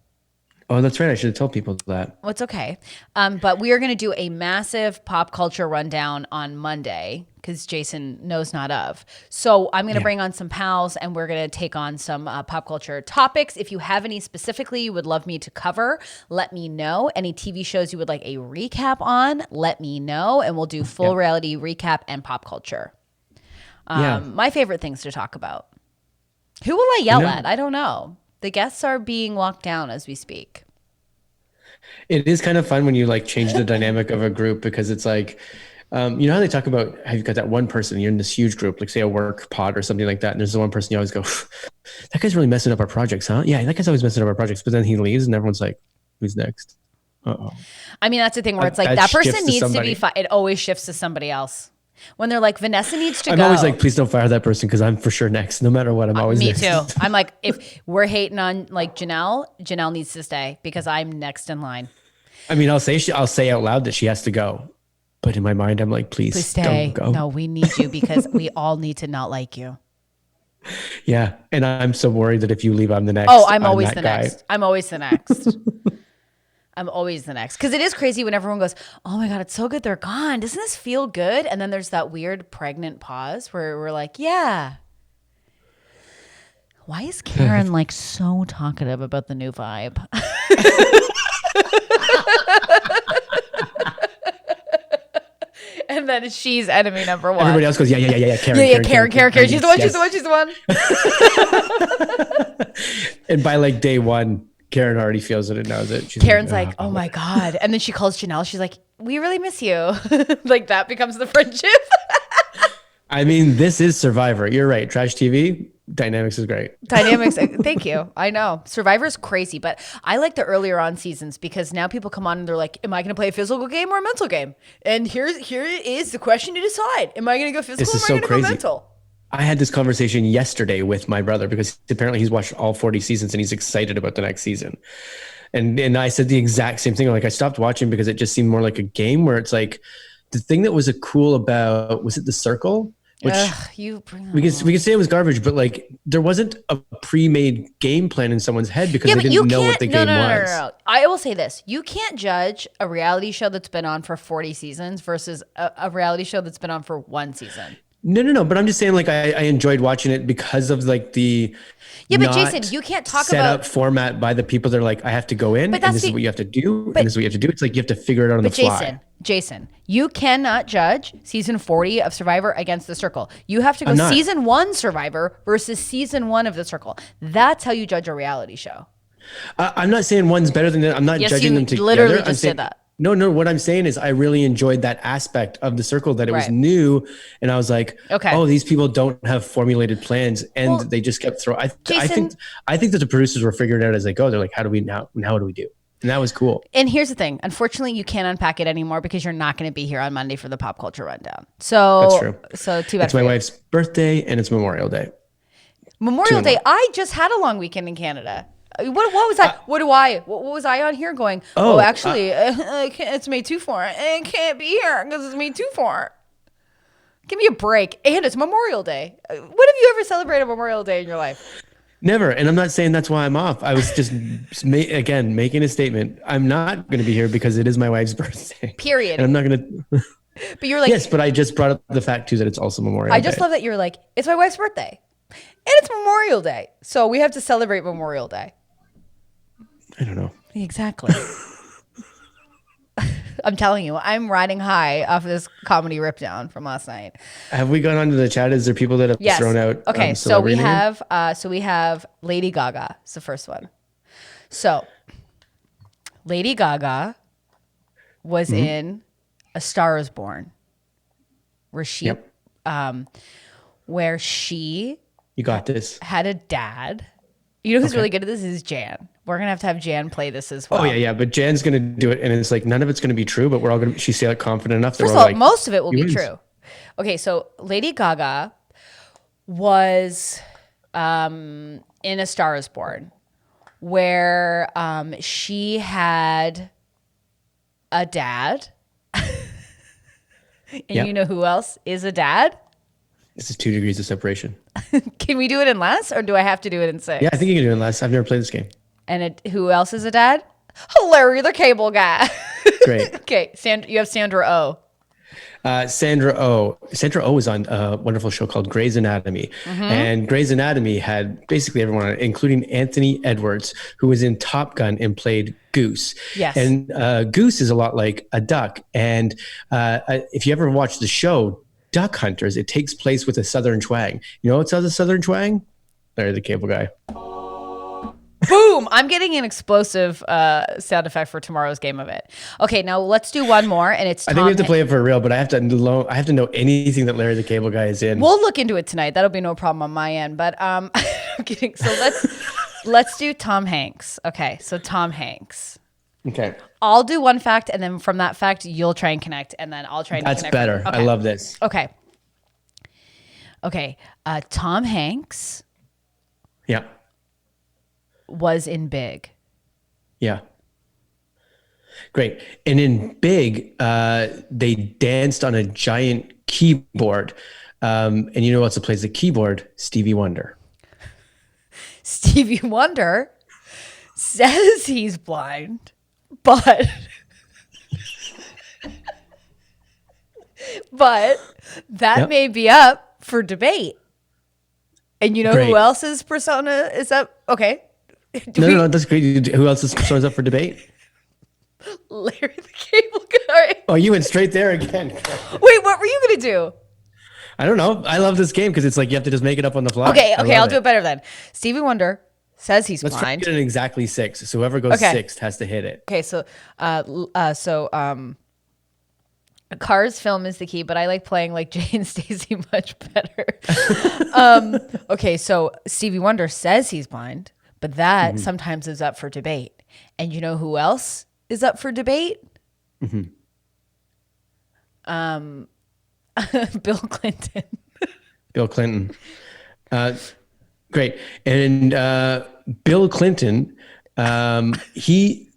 Speaker 2: Oh, that's right. I should have told people that.
Speaker 1: Well, it's okay. But we are going to do a massive pop culture rundown on Monday because Jason knows not of. So I'm going to bring on some pals and we're going to take on some pop culture topics. If you have any specifically you would love me to cover, let me know. Any TV shows you would like a recap on, let me know. And we'll do full reality recap and pop culture. My favorite things to talk about. Who will I yell at? I don't know. The guests are being locked down as we speak.
Speaker 2: It is kind of fun when you like change the dynamic of a group because it's like, you know how they talk about how you've got that one person, you're in this huge group, like say a work pod or something like that. And there's the one person you always go, that guy's really messing up our projects, huh? Yeah, that guy's always messing up our projects. But then he leaves and everyone's like, who's next? Uh-oh.
Speaker 1: I mean, that's the thing where it's like that person needs to be fired. It always shifts to somebody else. When they're like, Vanessa needs to go.
Speaker 2: I'm always like, please don't fire that person because I'm for sure next. No matter what, I'm always
Speaker 1: me
Speaker 2: next.
Speaker 1: Me too. I'm like, if we're hating on like Janelle needs to stay because I'm next in line.
Speaker 2: I mean, I'll say out loud that she has to go. But in my mind, I'm like, please
Speaker 1: stay.
Speaker 2: Don't go.
Speaker 1: No, we need you because we all need to not like you.
Speaker 2: Yeah. And I'm so worried that if you leave, I'm the next.
Speaker 1: Oh, I'm always the next. I'm always the next. I'm always the next. Because it is crazy when everyone goes, oh my God, it's so good they're gone. Doesn't this feel good? And then there's that weird pregnant pause where we're like, yeah. Why is Karen like so talkative about the new vibe? And then she's enemy number one.
Speaker 2: Everybody else goes, yeah.
Speaker 1: Karen. She's the one.
Speaker 2: And by like day one, Karen already feels it and knows it.
Speaker 1: Karen's like, oh my God. And then she calls Janelle. She's like, we really miss you. Like that becomes the friendship.
Speaker 2: I mean, this is Survivor. You're right. Trash TV, dynamics is great.
Speaker 1: Thank you. I know. Survivor's crazy, but I like the earlier on seasons because now people come on and they're like, am I going to play a physical game or a mental game? And here is the question to decide. Am I going to go physical or am I going to go mental?
Speaker 2: I had this conversation yesterday with my brother because apparently he's watched all 40 seasons and he's excited about the next season. And I said the exact same thing. Like I stopped watching because it just seemed more like a game where it's like the thing that was cool about, was it The Circle? Which we could say it was garbage, but like there wasn't a pre-made game plan in someone's head because they didn't know what the game was. No.
Speaker 1: I will say this. You can't judge a reality show that's been on for 40 seasons versus a reality show that's been on for one season.
Speaker 2: No. But I'm just saying, like, I enjoyed watching it because of like the
Speaker 1: but Jason, you can't talk
Speaker 2: set
Speaker 1: about
Speaker 2: up format by the people that are like, I have to go in and this is what you have to do and this is what you have to do. It's like you have to figure it out on the fly.
Speaker 1: Jason, you cannot judge season 40 of Survivor against The Circle. You have to go season 1 Survivor versus season 1 of The Circle. That's how you judge a reality show.
Speaker 2: I'm not saying one's better than the other. I'm not judging them together.
Speaker 1: Literally just said that.
Speaker 2: No. What I'm saying is I really enjoyed that aspect of The Circle, that it was new. And I was like, oh, these people don't have formulated plans. And they just kept throwing. I think that the producers were figuring it out as they go. They're like, how do we do? And that was cool.
Speaker 1: And here's the thing. Unfortunately, you can't unpack it anymore because you're not going to be here on Monday for the pop culture rundown. So
Speaker 2: that's true.
Speaker 1: So too bad.
Speaker 2: It's my wife's birthday and it's Memorial Day.
Speaker 1: Memorial Day. I just had a long weekend in Canada. What was that? What was I on here going? Actually, it's May 2-4. It can't be here because it's May 2-4. Give me a break. And it's Memorial Day. When have you ever celebrated Memorial Day in your life?
Speaker 2: Never. And I'm not saying that's why I'm off. I was just, again, making a statement. I'm not going to be here because it is my wife's birthday.
Speaker 1: Period.
Speaker 2: And I'm not going to.
Speaker 1: But you're like.
Speaker 2: Yes, but I just brought up the fact, too, that it's also Memorial Day.
Speaker 1: I just love that you're like, it's my wife's birthday. And it's Memorial Day. So we have to celebrate Memorial Day.
Speaker 2: I don't know.
Speaker 1: Exactly. I'm telling you, I'm riding high off of this comedy rip down from last night.
Speaker 2: Have we gone on to the chat? Is there people that have thrown out?
Speaker 1: Okay, so we have Lady Gaga. It's the first one. So Lady Gaga was in A Star Is Born, where she,
Speaker 2: you got this,
Speaker 1: had a dad. You know who's really good at this is Jan. We're going to have Jan play this as well.
Speaker 2: Oh, yeah. But Jan's going to do it. And it's like, none of it's going to be true, but we're all going to, she's like confident enough.
Speaker 1: First of all, most of it will be true. Okay. So Lady Gaga was in A Star Is Born, where she had a dad. And you know who else is a dad?
Speaker 2: This is 2 degrees of separation.
Speaker 1: Can we do it in less, or do I have to do it in 6?
Speaker 2: Yeah, I think you can do it in less. I've never played this game.
Speaker 1: And who else is a dad? Larry the Cable Guy.
Speaker 2: Great.
Speaker 1: Okay, you have Sandra Oh.
Speaker 2: Sandra Oh was on a wonderful show called Grey's Anatomy. And Grey's Anatomy had basically everyone on it, including Anthony Edwards, who was in Top Gun and played Goose.
Speaker 1: Yes.
Speaker 2: And Goose is a lot like a duck. And if you ever watch the show, Duck Hunters, it takes place with a Southern twang. You know what's a Southern twang? Larry the Cable Guy.
Speaker 1: Boom! I'm getting an explosive sound effect for tomorrow's game of it. Okay, now let's do one more, and it's.
Speaker 2: I think we have to play it for real, but I have to know anything that Larry the Cable Guy is in.
Speaker 1: We'll look into it tonight. That'll be no problem on my end. But I'm kidding. So let's do Tom Hanks. Okay, so Tom Hanks.
Speaker 2: Okay.
Speaker 1: I'll do one fact, and then from that fact, you'll try and connect, and then I'll try and connect.
Speaker 2: That's better.
Speaker 1: Okay.
Speaker 2: I love this.
Speaker 1: Okay. Tom Hanks.
Speaker 2: Yeah.
Speaker 1: Was in Big.
Speaker 2: Yeah. Great. And in Big, they danced on a giant keyboard. And you know who else plays the keyboard? Stevie Wonder.
Speaker 1: Stevie Wonder says he's blind, but that may be up for debate. And you know who else's persona is up? Okay.
Speaker 2: No, that's great. Who else's persona is up for debate?
Speaker 1: Larry the Cable Guy.
Speaker 2: Oh, you went straight there again.
Speaker 1: Wait, what were you gonna do?
Speaker 2: I don't know. I love this game because it's like you have to just make it up on the fly.
Speaker 1: Okay, I'll do it better then. Stevie Wonder says he's
Speaker 2: Let's try
Speaker 1: blind.
Speaker 2: to get it exactly 6. So whoever goes sixth has to hit it.
Speaker 1: Okay, so a Cars film is the key, but I like playing like Jay and Stacy much better. Okay, so Stevie Wonder says he's blind, but that sometimes is up for debate. And you know who else is up for debate? Bill Clinton.
Speaker 2: Bill Clinton. Great. And Bill Clinton, he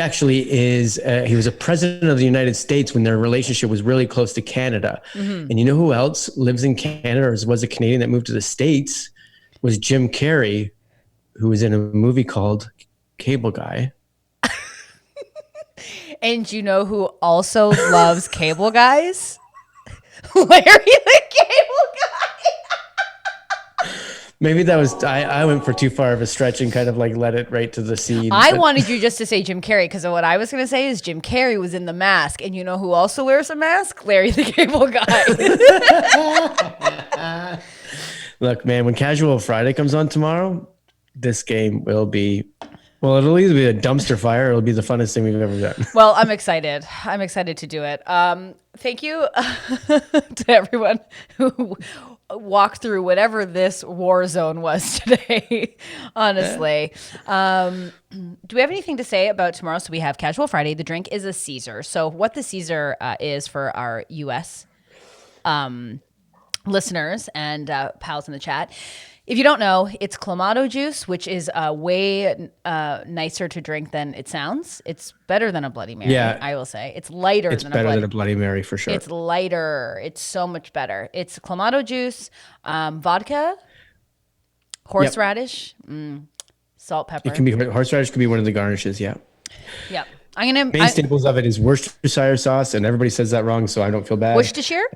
Speaker 2: actually is, he was a president of the United States when their relationship was really close to Canada. And you know who else lives in Canada or was a Canadian that moved to the States? Was Jim Carrey, who was in a movie called Cable Guy.
Speaker 1: And you know who also loves Cable Guys? Larry the Cable Guy.
Speaker 2: Maybe that was, I went for too far of a stretch and kind of like let it right to the seed.
Speaker 1: I wanted you just to say Jim Carrey because what I was going to say is Jim Carrey was in The Mask. And you know who also wears a mask? Larry the Cable Guy.
Speaker 2: Look, man, when Casual Friday comes on tomorrow, this game will be, well, it'll either be a dumpster fire or it'll be the funnest thing we've ever done.
Speaker 1: Well, I'm excited. I'm excited to do it. Thank you to everyone who walked through whatever this war zone was today, honestly. Do we have anything to say about tomorrow? So we have Casual Friday. The drink is a Caesar. So what the Caesar is for our U.S. Listeners and pals in the chat. If you don't know, it's Clamato juice, which is way nicer to drink than it sounds. It's better than a Bloody Mary, I will say. It's lighter
Speaker 2: than a Bloody Mary for sure.
Speaker 1: It's lighter. It's so much better. It's Clamato juice, vodka, horseradish, salt, pepper.
Speaker 2: It can be, horseradish could be one of the garnishes, Yep. Main staples of it is Worcestershire sauce, and everybody says that wrong, so I don't feel bad. Worcestershire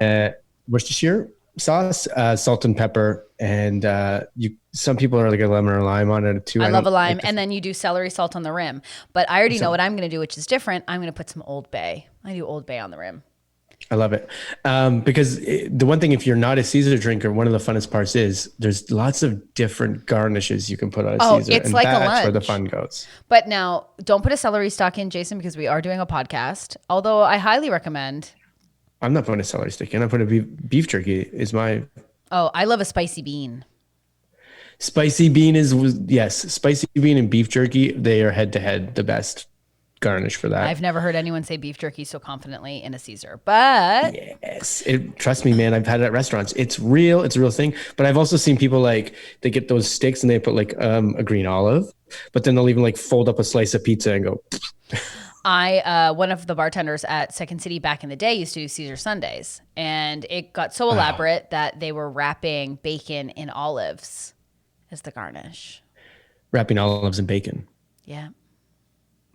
Speaker 2: sauce, salt and pepper, and some people are like a lemon or lime on it too.
Speaker 1: I love a lime, and then you do celery salt on the rim. But I already know what I'm going to do, which is different. I'm going to put some Old Bay. I do Old Bay on the rim.
Speaker 2: I love it because the one thing, if you're not a Caesar drinker, one of the funnest parts is there's lots of different garnishes you can put on a Caesar.
Speaker 1: It's like a lunch.
Speaker 2: That's where the fun goes.
Speaker 1: But now, don't put a celery stalk in, Jason, because we are doing a podcast. Although I highly recommend.
Speaker 2: I'm not putting a celery stick in. I'm putting beef jerky is my.
Speaker 1: Oh, I love a spicy bean.
Speaker 2: Spicy bean spicy bean and beef jerky. They are head to head the best garnish for that.
Speaker 1: I've never heard anyone say beef jerky so confidently in a Caesar, but
Speaker 2: yes, trust me, man. I've had it at restaurants. It's real. It's a real thing. But I've also seen people like they get those sticks and they put like a green olive, but then they'll even like fold up a slice of pizza and go.
Speaker 1: One of the bartenders at Second City back in the day used to do Caesar Sundays, and it got so elaborate that they were wrapping bacon in olives as the garnish.
Speaker 2: Wrapping olives in bacon.
Speaker 1: Yeah.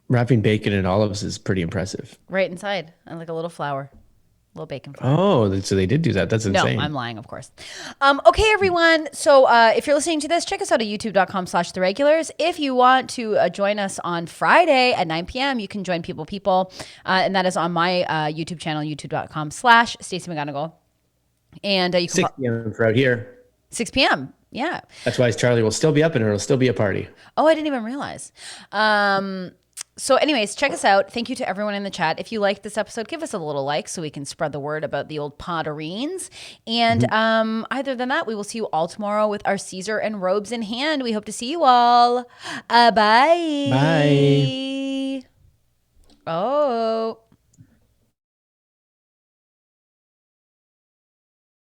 Speaker 2: Wrapping bacon in olives is pretty impressive.
Speaker 1: Right inside, and like a little flour. Little bacon flour.
Speaker 2: Oh, so they did do that. That's insane.
Speaker 1: No, I'm lying, of course. Okay, everyone. So if you're listening to this, check us out at youtube.com/theregulars. If you want to join us on Friday at 9 p.m., you can join People. And that is on my YouTube channel, youtube.com/Stacy McGonigal. And you can
Speaker 2: 6 p.m. for out here.
Speaker 1: 6 p.m. Yeah.
Speaker 2: That's why Charlie will still be up and it'll still be a party.
Speaker 1: Oh, I didn't even realize. So anyways, check us out. Thank you to everyone in the chat. If you liked this episode, give us a little like so we can spread the word about the old Potterines. And other than that, we will see you all tomorrow with our Caesar and robes in hand. We hope to see you all. Bye.
Speaker 2: Bye.
Speaker 1: Oh.